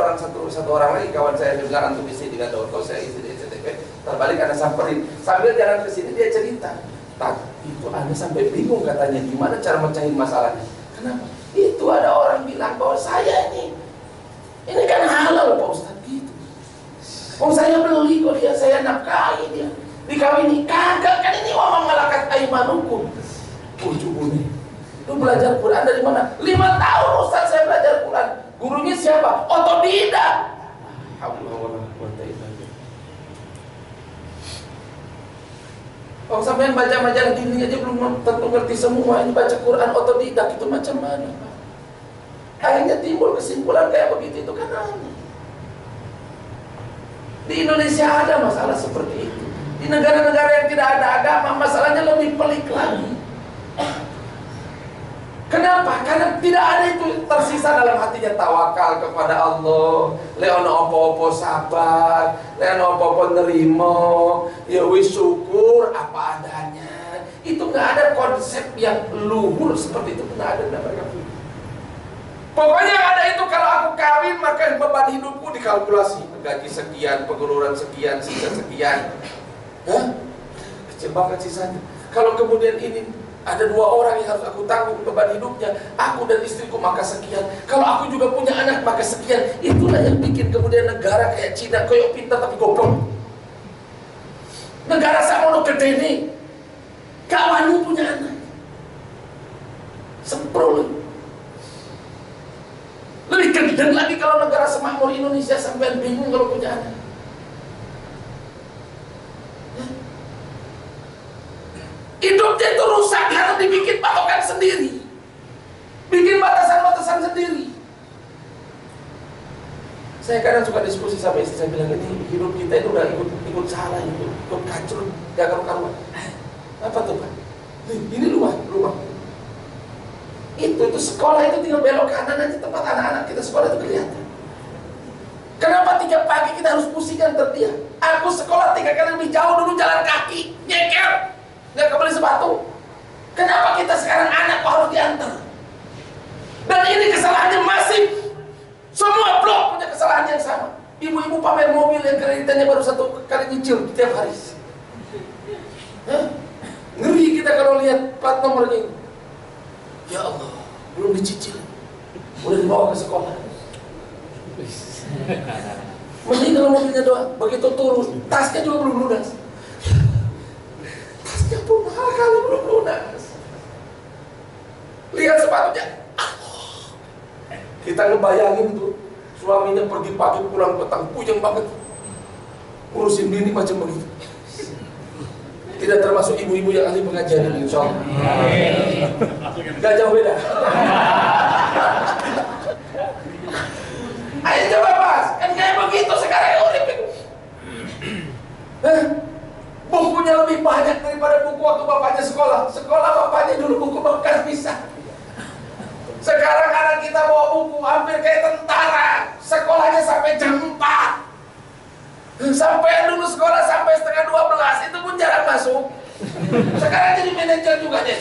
orang lagi kawan saya juga untuk istri di Gandawa, saya istri di SCTP. Terbalik karena samperin sambil jalan ke sini dia cerita Ustaz, itu Anda sampai bingung katanya gimana cara mecahin masalahnya. Kenapa? Itu ada orang bilang bahwa saya ini kan halal Pak Ustaz gitu. Oh saya beli kok dia, saya nafkahi dia, dikawini kagak kan, ini ngomong malakat aimanukum. Ujung-ujungnya lu belajar Quran dari mana? 5 tahun Ustaz saya belajar Quran. Gurunya siapa? Otodidak. Kalau sampean baca majalah dini aja belum tentu ngerti semua. Ini baca Quran otodidak itu macam mana? Akhirnya timbul kesimpulan kayak begitu, itu kan aneh. Di Indonesia ada masalah seperti itu. Di negara-negara yang tidak ada agama masalahnya lebih pelik lagi. Kenapa? Karena tidak ada itu tersisa dalam hatinya tawakal kepada Allah. Leono opo-opo sabar, leono opo-opo nerimo, ya wis syukur apa adanya. Itu nggak ada konsep yang luhur seperti itu, nggak ada dalam mereka. Pokoknya yang ada itu kalau aku kawin maka beban hidupku dikalkulasi, gaji sekian, pengeluaran sekian, sisa sekian. Hah? Kecil banget sisanya. Kalau kemudian ini ada 2 orang yang harus aku tanggung beban hidupnya, aku dan istriku maka sekian. Kalau aku juga punya anak maka sekian. Itulah yang bikin kemudian negara kayak Cina koyok pintar tapi goblok. Negara samono gede nih, kawanmu punya anak, semprol. Lebih gendeng lagi kalau negara semakmur Indonesia sampai bingung kalau punya anak. Hidupnya itu rusak karena dibikin patokan sendiri, bikin batasan-batasan sendiri. Saya kadang suka diskusi sama istri, saya bilang ini hidup kita itu udah ikut salah, ikut kacau, gak karuan. Apa tuh Pak? Ini rumah. Itu sekolah itu tinggal belok kanan aja tempat anak-anak kita sekolah itu kelihatan. Kenapa 3 pagi kita harus pusingkan terdiam? Aku sekolah 3 kali lebih jauh dulu jalan kaki, nyeker. Nggak kebeli sepatu. Kenapa kita sekarang anak kok harus diantar? Dan ini kesalahannya masif. Semua blok punya kesalahan yang sama. Ibu-ibu pamer mobil yang kreditannya baru 1 kali nyicil tiap hari. Ngeri kita kalau lihat plat nomornya. Ya Allah, belum dicicil, udah dibawa ke sekolah. Mending kalau mobilnya doang, begitu turun, tasnya juga belum lunas. Tasnya pun mahal kali belum lunas. Lihat sepatunya. Kita ngebayangin tuh, suaminya pergi pagi pulang petang, puyeng banget, ngurusin bini macam begitu. Tidak termasuk ibu-ibu yang ahli pengajian ini, insya Allah. Gak jauh beda. Ayo coba Mas, kan kayak begitu sekarang urip itu. Bukunya lebih banyak daripada buku waktu bapaknya sekolah. Sekolah bapaknya dulu buku bekas bisa. Sekarang anak kita bawa buku hampir kayak tentara. Sekolahnya sampai jam 4. Sampai dulu sekolah sampai setengah 12, itu pun jarang masuk. Sekarang jadi manajer juga deh.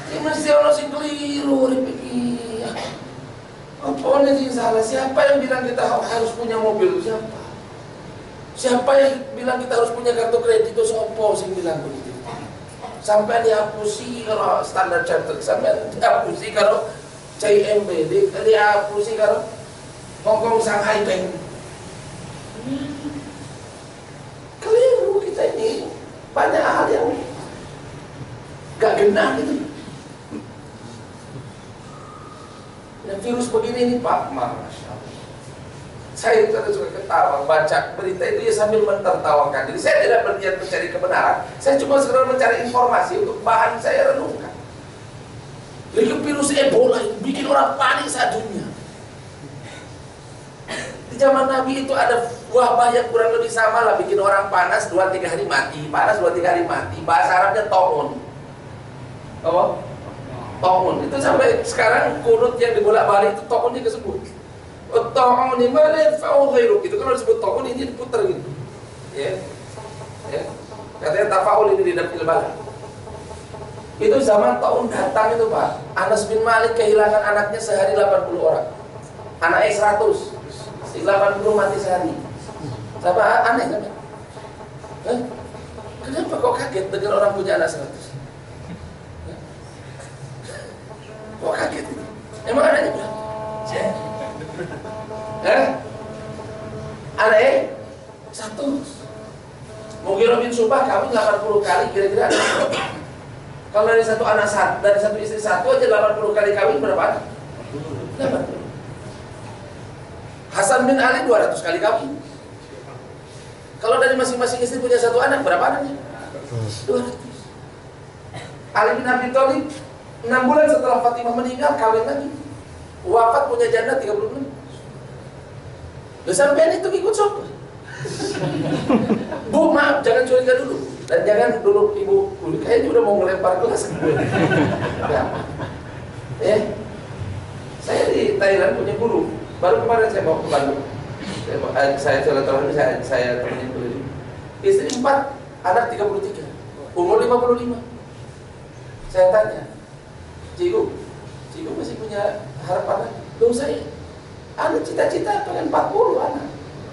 Ini mesti orang sing keliru. Apa yang salah? Siapa yang bilang kita harus punya mobil? Siapa yang bilang kita harus punya kartu kredit? Itu sopo sing bilang begitu. Sampai dihapusi kalau Standard Chartered, sampai dihapusi kalau CIMB, dihapusi kalau Hongkong Shanghai Bank. Keliru kita ini, banyak hal yang gak genah gitu. Dan virus begini ini Pak, Masya Allah. Saya itu suka ketawa, baca berita itu ya sambil mentertawakan. Jadi saya tidak berniat mencari kebenaran, saya cuma sekedar mencari informasi untuk bahan saya renungkan. Jadi virus Ebola itu bikin orang panik saat dunia. Di zaman Nabi itu ada wabah yang kurang lebih sama lah, bikin orang panas 2-3 hari mati, panas 2-3 hari mati. Bahasa Arabnya ta'un. Apa? Ta'un. Itu sampai sekarang kunut yang dibolak-balik itu ta'unnya disebut. Ta'un ini mana fa'u ghairu. Itu kalau disebut ta'un ini diputar gitu. Ya. Katanya tafa'ul ini di dalam ilmu. Itu zaman ta'un datang itu Pak. Anas bin Malik kehilangan anaknya sehari 80 orang. Anaknya 100. 80 mati sehari. Sama aneh kan? Hah? Kenapa kok kaget dengan orang punya anak 100? Kok kaget itu? Emang anaknya berapa? Anaknya 1. Mughirah bin Syu'bah kawin 80 kali, kira-kira ada berapa? Kalau dari satu anak dari satu istri satu aja 80 kali kawin, berapa anak? 80. Hasan bin Ali 200 kali kawin. Kalau dari masing-masing istri punya satu anak, berapa anaknya? 200. Ali bin Abi Thalib 6 bulan setelah Fatimah meninggal kawin lagi. Wafat punya janda 36. Loh, sampean itu ikut sopo? Bu, maaf, jangan curiga dulu. Dan jangan dulu ibu, kayaknya udah mau melempar gelas. Saya di Thailand punya guru. Baru kemarin saya bawa ke Bandung. Saya temenin dulu. Istri 4, anak 33, umur 55. Saya tanya, Cikgu masih punya harapan? Loh, saya anak cita-cita pengen 40 anak.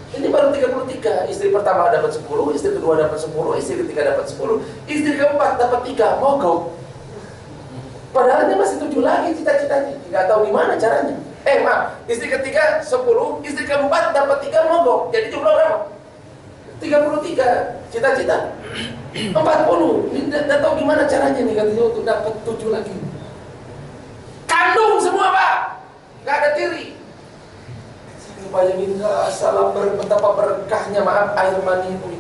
Ini baru 33, istri pertama dapat 10, istri kedua dapat 10, istri ketiga dapat 10, istri keempat dapat 3, mogok. Padahal ini masih 7 lagi cita-citanya, nggak tahu gimana caranya. Maaf, istri ketiga 10, istri keempat dapat 3, mogok. Jadi jumlah berapa? 33, cita-cita 40. Ini nggak tahu gimana caranya nih katanya untuk dapat 7 lagi. Kandung semua Pak, nggak ada tiri. Bayangin salam betapa berkahnya, maaf, air mani itu.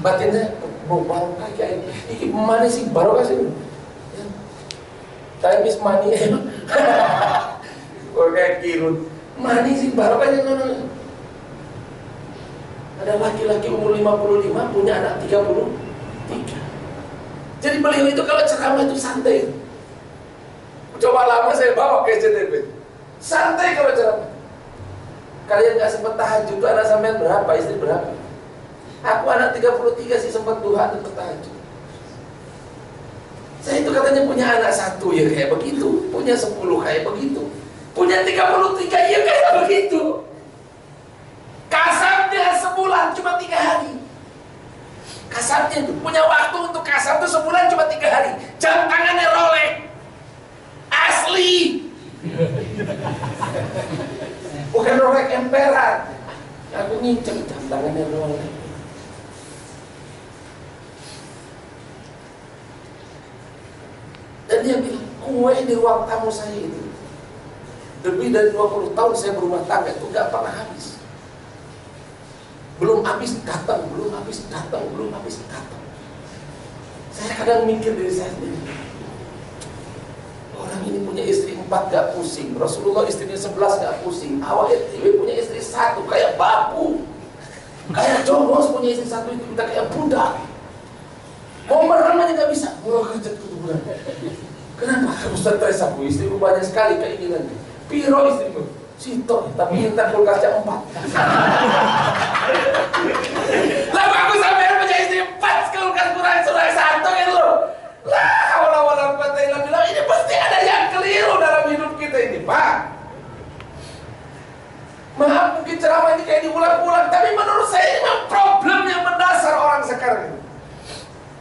Batinnya mau barokah kayak ini mana sih barokah sih? Saya bis mani. Oke, kirun. Mani sih barokahnya nono. Ada laki-laki umur 55 punya anak 33. Jadi beliau itu kalau ceramah itu santai. Coba lama saya bawa ke SCTV. Santai kalau ceramah. Kalian gak sempat tahajud, anak sampean berapa, istri berapa? Aku anak 33 sih sempat duha untuk tahajud. Saya itu katanya punya anak 1 ya kayak begitu, punya 10 kayak begitu, punya 33 ya kayak begitu. Kasabnya sebulan cuma 3 hari. Kasabnya itu punya waktu untuk kasab itu sebulan cuma 3 hari. Jam tangannya Rolex asli. Bukan Rolex emperan. Aku ngincer jam tangannya Rolex. Dan dia bilang, kue di ruang tamu saya itu lebih dari 20 tahun saya berumah tangga itu gak pernah habis. Belum habis datang, belum habis datang, belum habis datang. Saya kadang mikir diri saya sendiri, orang ini punya istri 4 gak pusing, Rasulullah istrinya 11 gak pusing, awalnya TV punya istri 1 kayak babu, kayak jongos punya istri 1 itu kita kayak budak. Mau merem aja gak bisa, mau kerja kuburan. Kenapa? Ustaz Teresa, istriku banyak sekali keinginannya. Piro istrimu? Sito, tapi minta kulkasnya 4. Lah aku sampai punya istri 4, kulkas kurang surah 1 gitu loh. Lah awal-awal Fatailah bilang ini pasti ada yang keliru dalam hidup kita ini, Pak. Maaf mungkin ceramah ini kayak diulang-ulang, tapi menurut saya ini memang problem yang mendasar orang sekarang ini.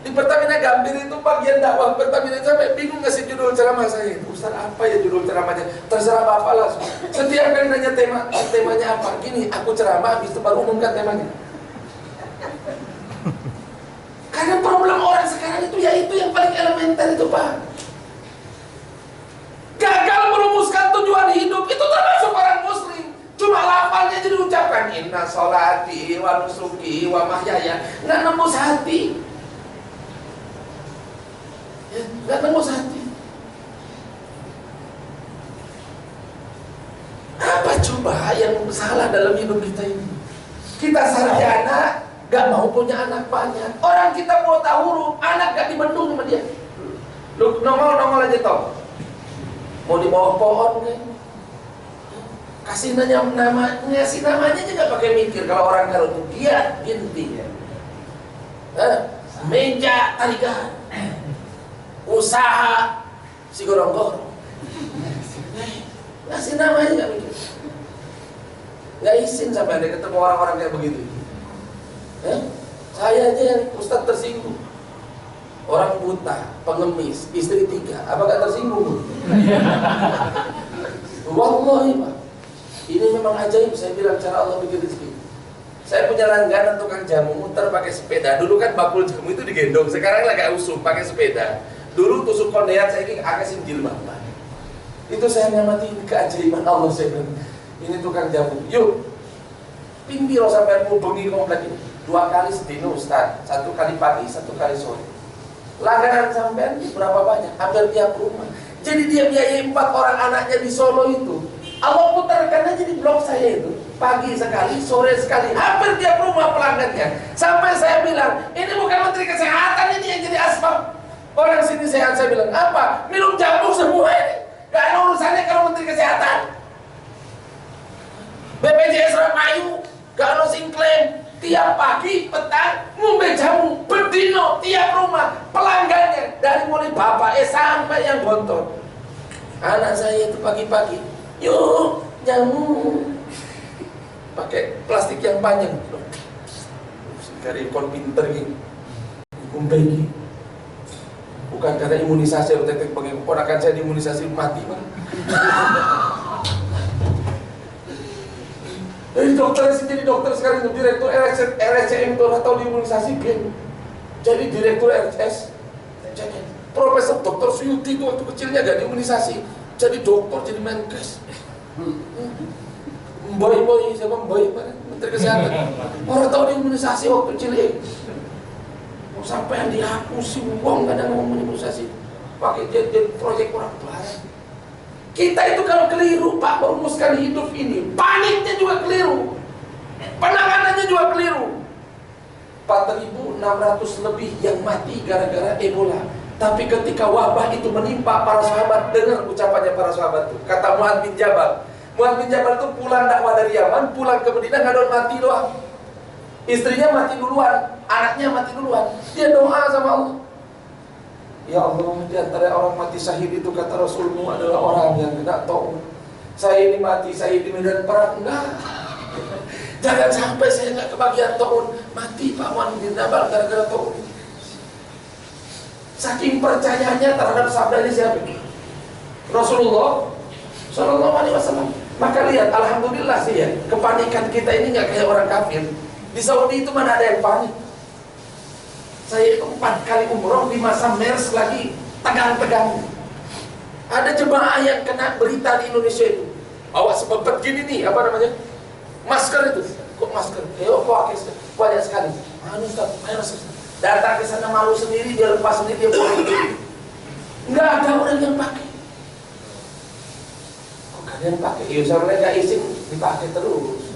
Di Pertamina Gambir itu bagian dakwah Pertamina sampai bingung ngasih judul ceramah saya. Ustaz apa ya judul ceramahnya? Terserah Bapak lah. Setiap kali nanya temanya apa? Gini, aku ceramah habis itu baru umumkan temanya. Karena problem orang sekarang itu ya itu yang paling elementer itu, Pak. Gagal merumuskan tujuan hidup itu termasuk orang muslim. Cuma lafalnya jadi ucapkan inna sholati wa nusuki wa mahyaya, nggak nembus hati. Ya, nggak nembus hati. Apa coba yang salah dalam hidup kita ini? Kita sarjana, gak mau punya anak banyak. Orang kita mau tahu huruf, anak gak dibendung sama dia. Lu nongol aja toh. Mau di bawah pohon kan? Kasih nama, ngasih namanya juga pakai mikir. Kalau orang Garut itu giat, ginti. Meja tarikan. Usaha si gorong-gorong. Ngasih namanya gak mikir. Gak izin sampai ada ketemu orang-orang kayak begitu. Saya aja yang Ustaz tersinggung. Orang buta, pengemis, istri 3, apa gak tersinggung? Wallahi Pak, ini memang ajaib. Saya bilang cara Allah bikin rezeki. Saya punya langganan tukang jamu, muter pakai sepeda. Dulu kan bakul jamu itu digendong, sekarang lagi usum pakai sepeda. Dulu tusuk kondeat, saya ini akasin jilbab. Itu saya ngamati keajaiban Allah. Saya bilang, ini tukang jamu. Yuk, pimbiro sampai mau bengi komplek ini. 2 kali sedino Ustaz, 1 kali pagi, 1 kali sore. Langganan sampean berapa banyak? Hampir tiap rumah. Jadi dia biayai 4 orang anaknya di Solo itu. Allah putarkan aja di blok saya itu. Pagi sekali, sore sekali, hampir tiap rumah pelanggannya. Sampai saya bilang, ini bukan Menteri Kesehatan ini yang jadi aspal. Orang sini sehat, saya bilang, apa? Minum jamu semua ini. Gak ada urusannya kalau Menteri Kesehatan. BPJS Rapayu, gak ada sing klaim. Tiap pagi, petang, ngombe jamu, berdino, tiap rumah, pelanggannya. Dari mulai bapak sampai yang gontor. Anak saya itu pagi-pagi, yuk, jamu. Pakai plastik yang panjang. Sekali kon pinter gini. Ngombe gini. Bukan karena imunisasi, tetek pengen ponakan saya diimunisasi mati, Bang. Dokter sih jadi dokter sekarang, direktur RSCM itu atau diimunisasi gen. Jadi direktur RS. Jadi Profesor Dokter Suyuti itu waktu kecilnya gak diimunisasi. Jadi dokter, jadi Menkes. Boy siapa Boy Menteri Kesehatan. Orang tahu diimunisasi waktu kecil. Sampai yang dihapusi uang kadang mau imunisasi. Pakai jadi proyek orang barat. Kita itu kalau keliru Pak merumuskan hidup ini, paniknya juga keliru, penanganannya juga keliru. 4.600 lebih yang mati gara-gara Ebola. Tapi ketika wabah itu menimpa para sahabat, dengar ucapannya para sahabat itu. Kata Mu'adz bin Jabal. Mu'adz bin Jabal itu pulang dakwah dari Yaman, pulang ke Madinah nggak doa mati doang. Istrinya mati duluan, anaknya mati duluan. Dia doa sama Allah. Ya Allah, di antara orang mati syahid itu kata Rasulmu adalah orang yang tidak tahu. Saya ini mati syahid di medan perang, enggak. Jangan sampai saya enggak kebagian taun. Mati Pak Mu'adz bin Jabal gara-gara taun. Saking percayanya terhadap sabda ini siapa? Rasulullah Sallallahu Alaihi Wasallam. Maka lihat, alhamdulillah sih ya, kepanikan kita ini enggak kayak orang kafir. Di Saudi itu mana ada yang panik? Saya itu 4 kali umroh di masa MERS lagi tegang-tegang. Ada jemaah yang kena berita di Indonesia itu. Bawa sebebet gini nih, apa namanya? Masker itu. Kok masker? Kok banyak sekali. Ustaz, MERS. Datang ke sana malu sendiri, dia lepas sendiri, dia boleh. Enggak ada orang yang pakai. Kok kalian pakai? Iya, sampai nggak izin dipakai terus.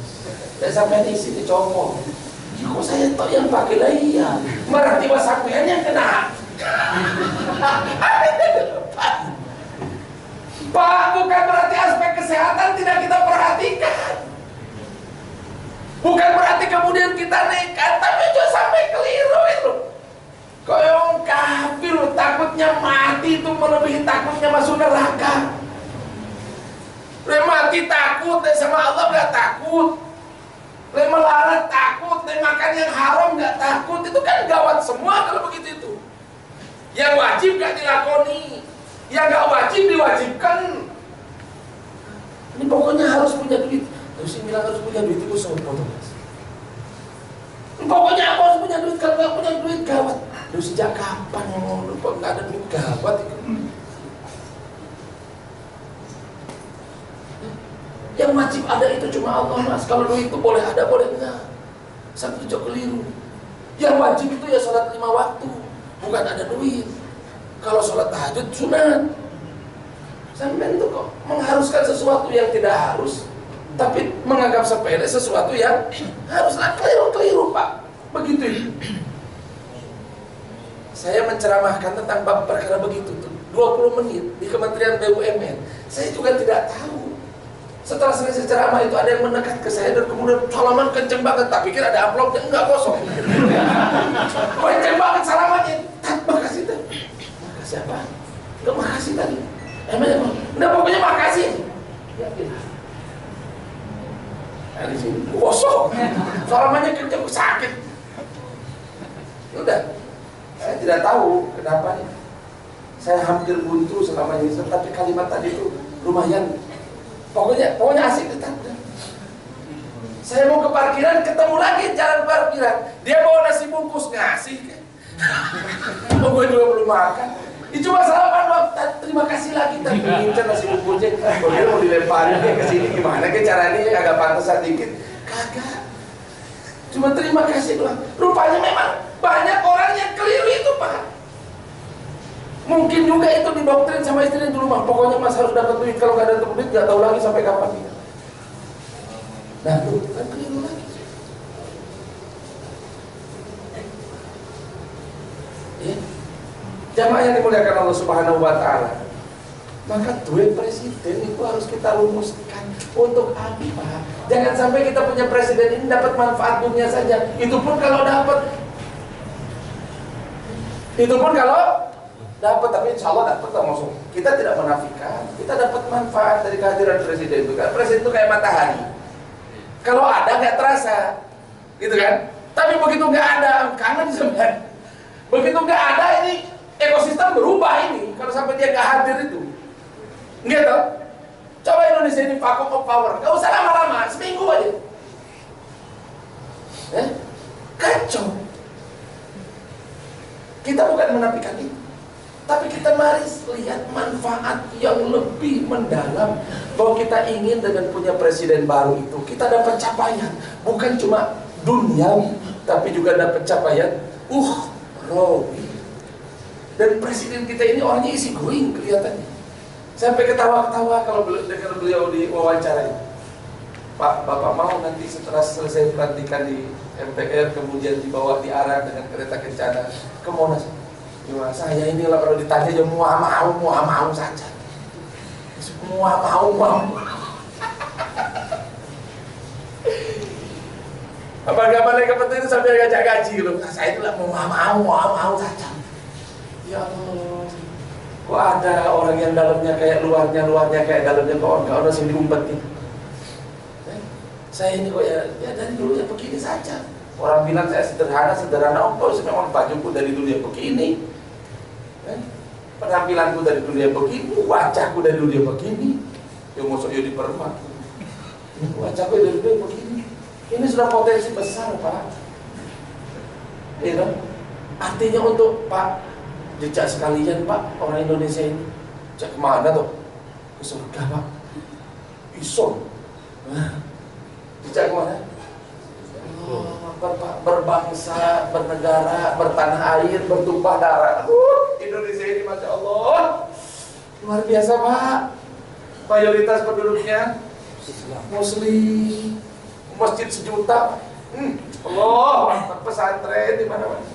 Dan sampai izin dicomot. Kok saya tahu yang pakai lah iya. Berarti sampean yang kena. Pak, bukan berarti aspek kesehatan tidak kita perhatikan. Bukan berarti kemudian kita nekat, tapi juga sampai keliru itu. Kok yang kafir takutnya mati itu melebihi takutnya masuk neraka. Mati takut, sama Allah nggak takut. Melarat takut, makan yang haram nggak takut, itu kan gawat semua kalau begitu itu. Yang wajib nggak dilakoni, yang nggak wajib diwajibkan. Ini pokoknya harus punya duit. Terus bilang harus punya duit itu sombong. Pokoknya aku harus punya duit, kalau nggak punya duit gawat. Terus sejak kapan lupa nggak ada duit gawat itu? Yang wajib ada itu cuma Allah, Mas. Kalau duit itu boleh ada, boleh enggak. Sampai itu keliru. Yang wajib itu ya sholat 5 waktu, bukan ada duit. Kalau sholat tahajud sunat. Sampai itu kok mengharuskan sesuatu yang tidak harus, tapi menganggap sepele sesuatu yang haruslah. Keliru Pak. Begitu. Saya menceramahkan tentang bab perkara begitu tuh 20 menit di Kementerian BUMN. Saya juga tidak tahu. Setelah selesai ceramah itu ada yang mendekat ke saya dan kemudian salaman kenceng banget. Tak pikir ada amplopnya, enggak, kosong. Kenceng banget salamannya. Makasih tadi. Makasih apa? Enggak, makasih tadi. Emangnya enggak, pokoknya makasih. Ya, di sini kosong. Salamannya kenceng, sakit. sudah. Saya tidak tahu kenapa nih. Saya hampir buntu selama ini, tapi kalimat tadi itu lumayan. Pokoknya asik tetap. Saya mau ke parkiran, ketemu lagi jalan parkiran. Dia bawa nasi bungkus, ngasih kan. Gue juga belum makan. Itu masalah kan, terima kasih lagi. Tapi ngincar nasi bungkusnya. Dia mau dilemparin ke sini gimana ke caranya agak pantesan dikit. Kagak. Cuma terima kasih doang. Rupanya memang banyak orang yang keliru itu, Pak. Mungkin juga itu didoktrin sama istrinya di rumah. Pokoknya Mas harus dapat duit. Kalau nggak ada duit, nggak tahu lagi sampai kapan dia. Nah, itu kan keliru lagi. Ya. Jamaah yang dimuliakan Allah Subhanahu wa Ta'ala. Maka duit presiden itu harus kita rumuskan untuk apa? Jangan sampai kita punya presiden ini dapat manfaat dunia saja. Itu pun kalau dapat. Tapi insya Allah dapat lah maksud. Kita tidak menafikan. Kita dapat manfaat dari kehadiran presiden itu. Kan presiden itu kayak matahari. Kalau ada nggak terasa, gitu kan? Tapi begitu nggak ada, kangen sebenarnya. Begitu nggak ada ini ekosistem berubah ini. Kalau sampai dia nggak hadir itu, gitu. Coba Indonesia ini vacuum of power, nggak usah lama-lama, seminggu aja. Kacau. Kita bukan menafikan itu, tapi kita mari lihat manfaat yang lebih mendalam. Bahwa kita ingin dengan punya presiden baru itu kita dapat capaian, bukan cuma duniawi, tapi juga dapat capaian rohani. Dan presiden kita ini orangnya isi going kelihatannya. Sampai ketawa-ketawa kalau beliau diwawancarai. Pak, Bapak mau nanti setelah selesai pelantikan di MPR kemudian dibawa diarah dengan kereta kencana ke Monas? Cuma saya inilah kalau ditanya aja mau saja. Semua mau. Apa mereka penting sampai ngajak gaji gitu. Saya itu lah mau saja. Ya Allah. Kok ada orang yang dalamnya kayak luarnya kayak dalamnya kok enggak ada yang diumpetin. Saya ini kok ya dari dulu ya begini saja. Orang bilang saya sederhana oh memang bajuku dari dulu ya begini. Penampilanku dari dulu ya begini, wajahku dari dulu ya begini. Ya masuk ya dipermak. Wajahku dari dulu ya begini. Ini sudah potensi besar, Pak. Ya, artinya untuk Pak jejak sekalian, Pak, orang Indonesia ini jejak kemana tuh? Ke surga, Pak. Ison. Jejak kemana? Berbangsa, bernegara, bertanah air, bertumpah darah. Indonesia ini Masya Allah luar biasa, Pak. Mayoritas penduduknya Muslim, masjid 1 juta. Allah, pesantren di mana-mana.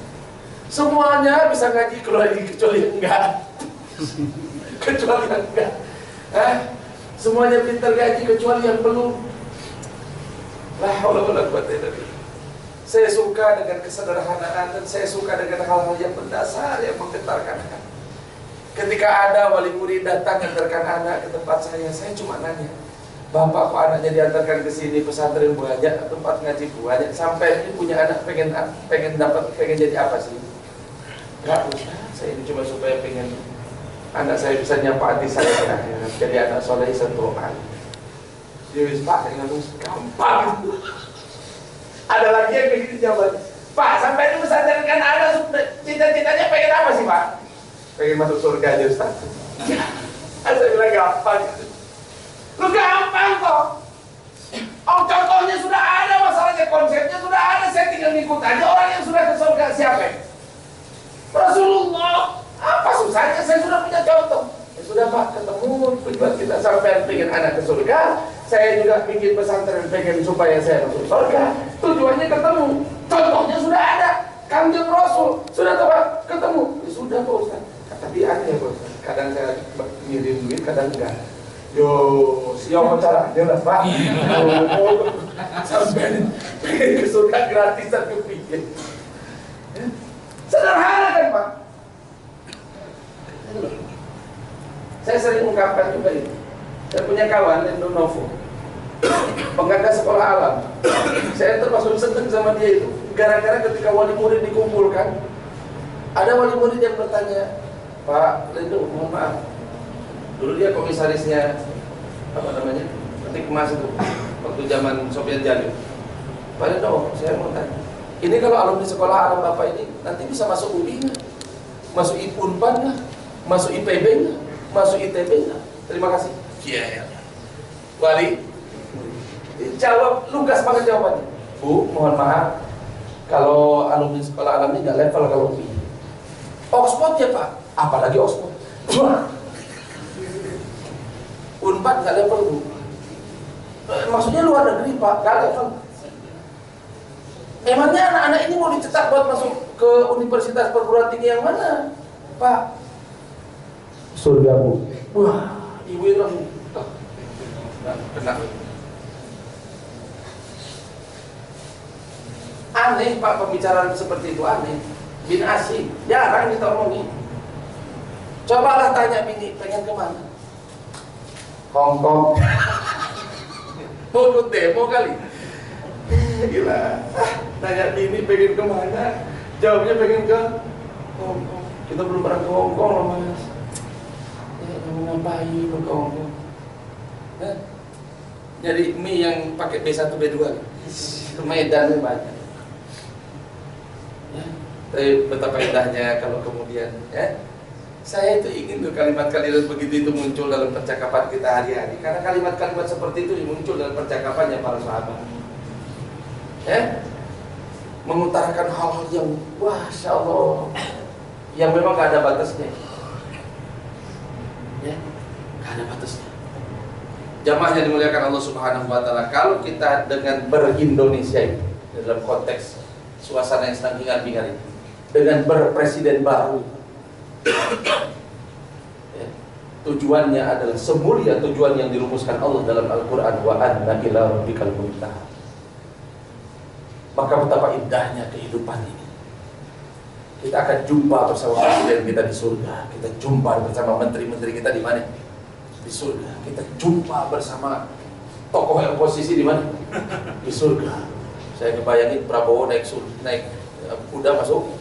Semuanya bisa ngaji kecuali enggak. Semuanya pintar ngaji kecuali yang belum. La haula wala quwwata illa billah. Saya suka dengan kesederhanaan dan saya suka dengan hal-hal yang mendasar yang menggetarkan hati. Ketika ada wali murid datang mengantarkan anak ke tempat saya cuma nanya, Bapak kok anaknya diantarkan ke sini pesantren banyak, tempat ngaji banyak, sampai ini punya anak pengen jadi apa sih? Enggak usah, saya ini cuma supaya pengen anak saya bisa nyapa hati saya di akhirat, jadi anak soleh satu orang. Jadi Pak, gampang. Ada lagi yang begitu jawab, Pak, sampai ini pesantren kan ada cita-citanya pengen apa sih, Pak? Pengen masuk surga aja, Ustaz. Saya bilang gampang. Lu gampang kok. Oh, contohnya sudah ada, masalahnya konsepnya sudah ada, saya tinggal ngikut aja. Orang yang sudah ke surga siapa? Rasulullah. Apa susahnya? Saya sudah punya contoh. Ya sudah, Pak, ketemu tujuan kita sampai pengen anak ke surga. Saya juga bikin pesantren pengen supaya saya masuk surga. Tujuannya ketemu. Contohnya sudah ada. Kanjeng Rasul sudah tepat ketemu. Ya sudah, Pak Ustaz. Tapi aneh, Pak Ustaz. Kadang saya ngirim duit, kadang enggak. Yo, siapa caranya lah, Pak? Sampai pengen ke surga gratisan kepikir. Sederhana kan, Pak? Saya sering ungkapkan juga itu. Saya punya kawan Endo Novo, pengajar sekolah alam. Saya termasuk senang sama dia itu. Gara-gara ketika wali murid dikumpulkan, Ada wali murid yang bertanya, Pak Lindo, mohon maaf, dulu dia komisarisnya apa namanya, peti kemas itu waktu zaman Sofian Jalil. Pak Lindo, saya mau tanya, ini kalau alumni sekolah alam Bapak ini nanti bisa masuk UI nggak? Masuk Unpad nggak? Masuk IPB nggak? Masuk ITB nggak? Terima kasih. Iya. Wali jawab lugas banget jawabannya. Bu, mohon maaf, kalau alumni sekolah alam ini nggak level kalau UI. Oxford ya Pak, apalagi Oxford. Unpad nggak level Bu. Maksudnya luar negeri Pak, nggak level. Emangnya anak-anak ini mau dicetak buat masuk ke universitas perguruan tinggi yang mana Pak? Surga Bu. Wah, ibu itu kena. Aneh Pak, pembicaraan seperti itu aneh. Bin asing, jarang kita omongin. Cobalah tanya bini, pengen kemana? Hongkong. Mau ikut demo kali? Gila. Tanya bini pengen kemana? Jawabnya pengen ke Hongkong. Kita belum pernah ke Hongkong loh Mas. Kamu ngapain lo ke Hongkong? Jadi mie yang pakai B1 B2 ke Medan banyak. Ya. Tapi betapa indahnya kalau kemudian ya, saya itu ingin tuh kalimat-kalimat begitu itu muncul dalam percakapan kita hari-hari. Karena kalimat-kalimat seperti itu muncul dalam percakapannya para sahabat. Ya, mengutarakan hal-hal yang Masya Allah, yang memang gak ada batasnya. Ya, gak ada batasnya. Jamaah yang dimuliakan Allah Subhanahu Wa Taala, kalau kita dengan ber-Indonesia ini dalam konteks suasana yang sedang hingar-bingar ini, dengan berpresiden baru, ya, tujuannya adalah semulia tujuan yang dirumuskan Allah dalam Al-Quran, wa anna ila rabbikal muntaha. Maka betapa indahnya kehidupan ini. Kita akan jumpa bersama presiden kita di surga. Kita jumpa bersama menteri-menteri kita di mana? Di surga. Kita jumpa bersama tokoh oposisi di mana? Di surga. Saya kebayangin Prabowo naik kuda masuk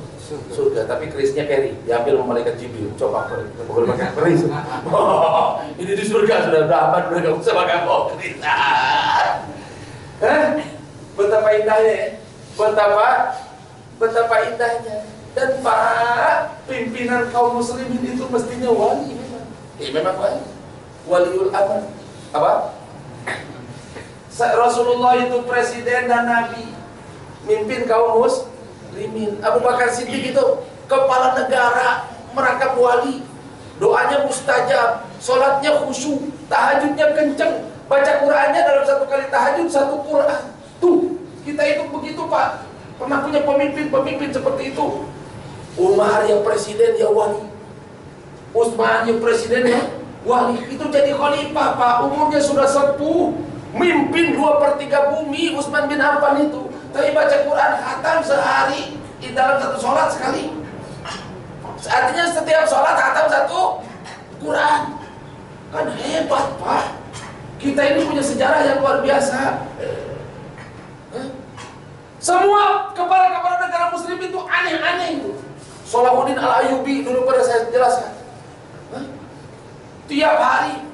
surga, tapi kerisnya carry, diambil sama malaikat Jibril. Coba boleh pakai keris. Oh, ini di surga sudah aman, udah nggak usah pakai keris. Betapa indahnya, betapa indahnya. Dan Pak, pimpinan kaum muslimin itu mestinya wali memang. Memang wali, waliul amr. Apa? Rasulullah itu presiden dan nabi, mimpin kaum muslimin. Abu Bakar Siddiq itu kepala negara, merangkap wali. Doanya mustajab, sholatnya khusyuk, tahajudnya kenceng, baca Qur'annya dalam satu kali tahajud satu Qur'an. Tuh, kita itu begitu Pak. Pernah punya pemimpin seperti itu. Umar yang presiden ya wali, Utsman yang presiden ya wali. Itu jadi khalifah Pak, umurnya sudah sepuh, mimpin 2/3 bumi. Utsman bin Affan itu, tapi baca Quran khatam sehari di dalam satu sholat sekali. Artinya setiap sholat khatam satu Quran. Kan hebat Pak. Kita ini punya sejarah yang luar biasa. Semua kepala-kepala negara muslim itu aneh-aneh itu. Salahuddin Al-Ayyubi dulu pada saya jelaskan. Tiap hari,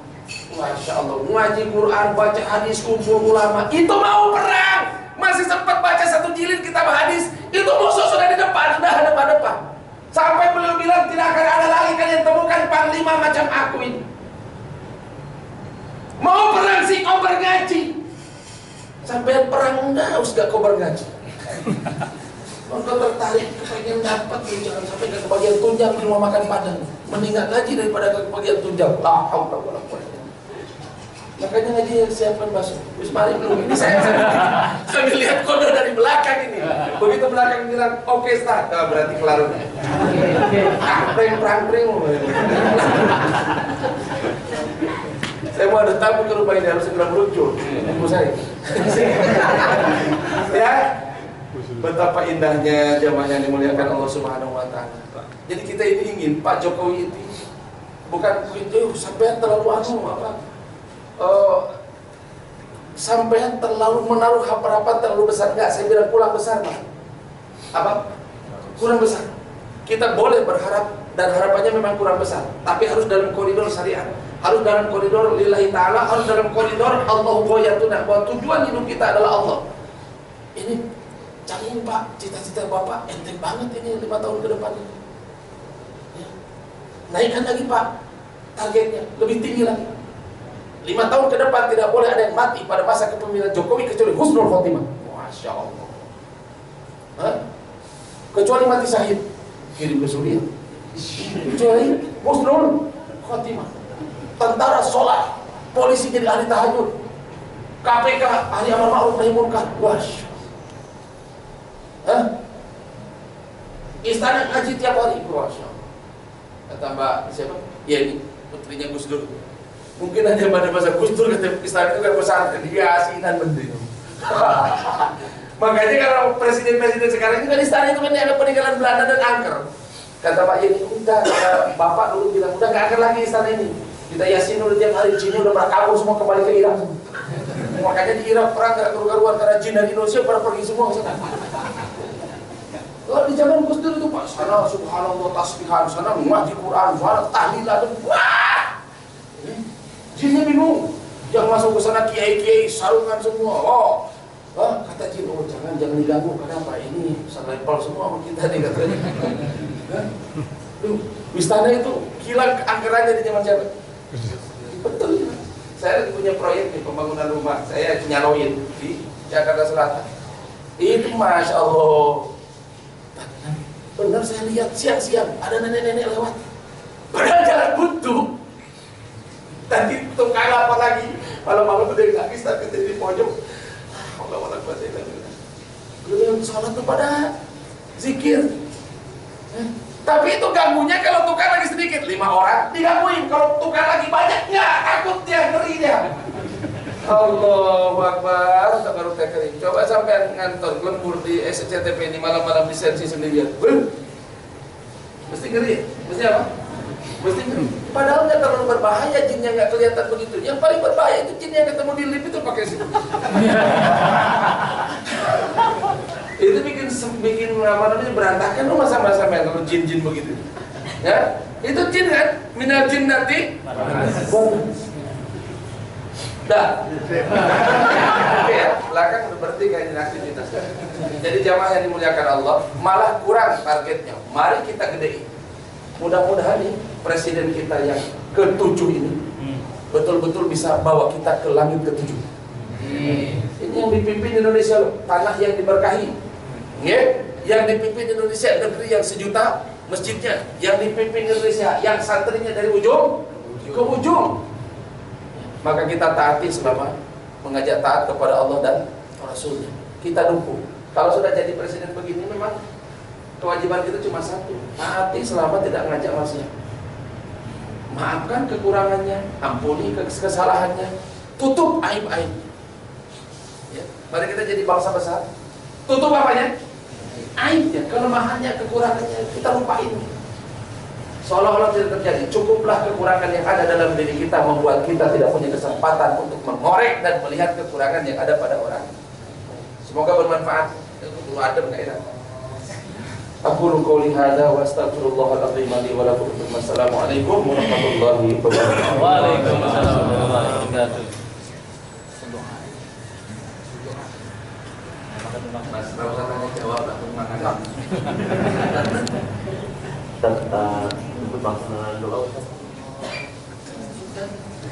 Masya Allah, ngaji Quran, baca hadis, kumpul ulama. Itu mau perang, masih sempat baca satu jilid kitab hadis. Itu musuh sudah di depan, sudah depan-depan. Sampai beliau bilang tidak akan ada lagi kalian temukan panglima macam aku ini. Mau perang sih kau bergaji. Sampai perang enggak, gak kau bergaji. Kau tertarik kepengen dapat, jangan sampai ke bagian tunjang di rumah makan Padang. Mendingan ngaji daripada ke bagian tunjang. La haula wala quwwata. Makanya ngaji siapkan bakso. Wis mari belum ini saya sambil lihat kode dari belakang ini. Begitu belakang bilang oke start, berarti kelar. Prang-prang. Saya mau ada tamu ke rumah ini, harus segera meluncur. Tunggu saya. Ya, betapa indahnya jamaah yang dimuliakan Allah Subhanahu Wa Taala. Jadi kita ini ingin Pak Jokowi itu bukan sampean terlalu sampean terlalu menaruh harapan terlalu besar. Enggak, saya bilang kurang besar Pak. Apa? Kurang besar. Kita boleh berharap, dan harapannya memang kurang besar, tapi harus dalam koridor syariat, harus dalam koridor lillahi ta'ala, harus dalam koridor Allahu ghayatuna, bahwa tujuan hidup kita adalah Allah. Ini cariin Pak, cita-cita Bapak enteng banget ini 5 tahun ke depan ini. Ya. Naikkan lagi Pak targetnya, lebih tinggi lagi. 5 tahun ke depan tidak boleh ada yang mati pada masa kepemimpinan Jokowi kecuali husnul khotimah. Masya Allah. Hah? Kecuali mati syahid, kirim ke Suriah. Kecuali husnul khotimah. Tentara sholat, polisi jadi ahli tahajud, KPK ahli amar ma'ruf nahi munkar. Masya Allah. Istana ngaji tiap hari. Masya Allah. Kata Mbak siapa? Ya ini putrinya Gus Dur. Mungkin aja pada masa Gus Dur kata istana itu kan pesantren, dia asinan menteri. Makanya kalau presiden-presiden sekarang ini kan istana itu kan ada peninggalan Belanda dan angker. Kata Pak Yeni, udah, Bapak dulu bilang, udah gak angker lagi istana ini. Kita yasin udah tiap hari, jin udah pada kabur semua kembali ke Irak. Makanya di Irak perang gak keruan-keruan karena jin dan Indonesia pada pergi semua ke sana. Kalau di zaman Gus Dur itu Pak, sana subhanallah tasbihan, sana ngaji Quran, sana tahlilan, wah! Jinnya bingung, yang masuk ke sana kiai-kiai sarungan semua. Kata jin, jangan diganggu, kenapa ini selevel semua sama kita nih katanya. Istana itu kilang anggarannya di zaman siapa? Betul. Saya lagi punya proyek nih pembangunan rumah, saya nyaloin di Jakarta Selatan. Itu Masya Allah. Benar saya lihat siang-siang ada nenek-nenek lewat. Padahal jalan buntu. Tadi tukang apa lagi? Malam-malam udah nangis tapi di pojok. Allah buat saya lagi. Belum sholat tuh pada zikir. Tapi itu ganggunya kalau tukar lagi sedikit, 5 orang digangguin. Kalau tukar lagi banyak, ya takut dia, ngeri dia. Allahu Akbar, tabaraka karim. Coba sampai ngantor lembur di SCTV ini malam-malam di sensi sendirian. Mesti ngeri, mesti apa? Mesti ngeri. Padahal nggak terlalu berbahaya, jinnya nggak kelihatan begitu. Yang paling berbahaya itu jin yang ketemu di lift itu pakai sini. Itu bikin apa namanya berantakan lu masa-masa main kalau jin-jin begitu. Ya, itu jin kan? Minal jinnati. Dah. Oke ya, belakang berarti kayak aktivitas. Jadi jamaah yang dimuliakan Allah, malah kurang targetnya. Mari kita gedein. Mudah-mudahan nih presiden kita yang ke-7 ini betul-betul bisa bawa kita ke langit ke-7. Ini yang dipimpin Indonesia loh, tanah yang diberkahi. Yang dipimpin Indonesia negeri yang 1 juta masjidnya, yang dipimpin Indonesia yang santrinya dari ujung ke ujung. Maka kita taati selama mengajak taat kepada Allah dan Rasulnya. Kita dukung. Kalau sudah jadi presiden begini memang kewajiban kita cuma satu, taati selama tidak ngajak maksiat. Maafkan kekurangannya, ampuni kesalahannya, tutup aib-aib. Ya, mari kita jadi bangsa besar. Tutup apanya? Aibnya, kelemahannya, kekurangannya kita lupain. Seolah-olah tidak terjadi. Cukuplah kekurangan yang ada dalam diri kita membuat kita tidak punya kesempatan untuk mengorek dan melihat kekurangan yang ada pada orang. Semoga bermanfaat. Itu adem nggak enak. Aqulu qouli hadza wa astaghfirullahal azim li wa lakum. Wassalamualaikum warahmatullahi wabarakatuh. Waalaikumsalam warahmatullahi wabarakatuh. Mas, enggak usah tanya jawab lah, makan. Kita ikut pelaksanaan doa.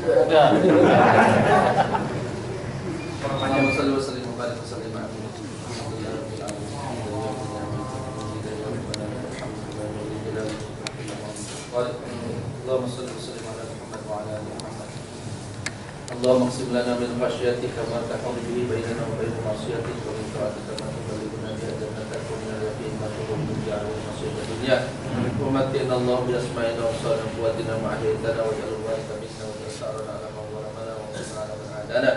Udah. اللهم اقسم لنا من خشيتك ما تحول به بيننا وبين معصيتك ومن طاعتك ما تبلغنا بها جنتك ومن اليقين ما تهون به علينا مصيبة الدنيا ومتعنا الله بأسمائنا وأبصارنا وقواتنا ما أحييتنا واجعل الوارث منا واجعل ثأرنا على من ظلمنا وانصرنا على من عادانا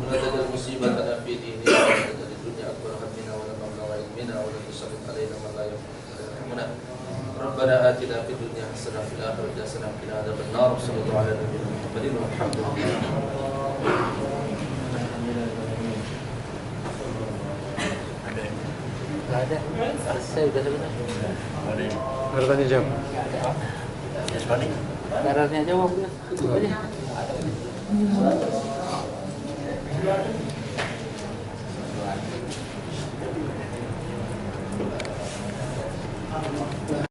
ولا تجعل مصيبتنا في ديننا ولا تجعل الدنيا أكبر همنا ولا مبلغ علمنا ولا تسلط علينا من لا يرحمنا ربنا آتنا في الدنيا حسنة وفي الآخرة حسنة وقنا عذاب النار وصلى الله على نبينا محمد والحمد لله. Ada. Selesai udah sebenarnya. Ada. Baru tanya jawab. Baratnya jawab ya. Tutup aja.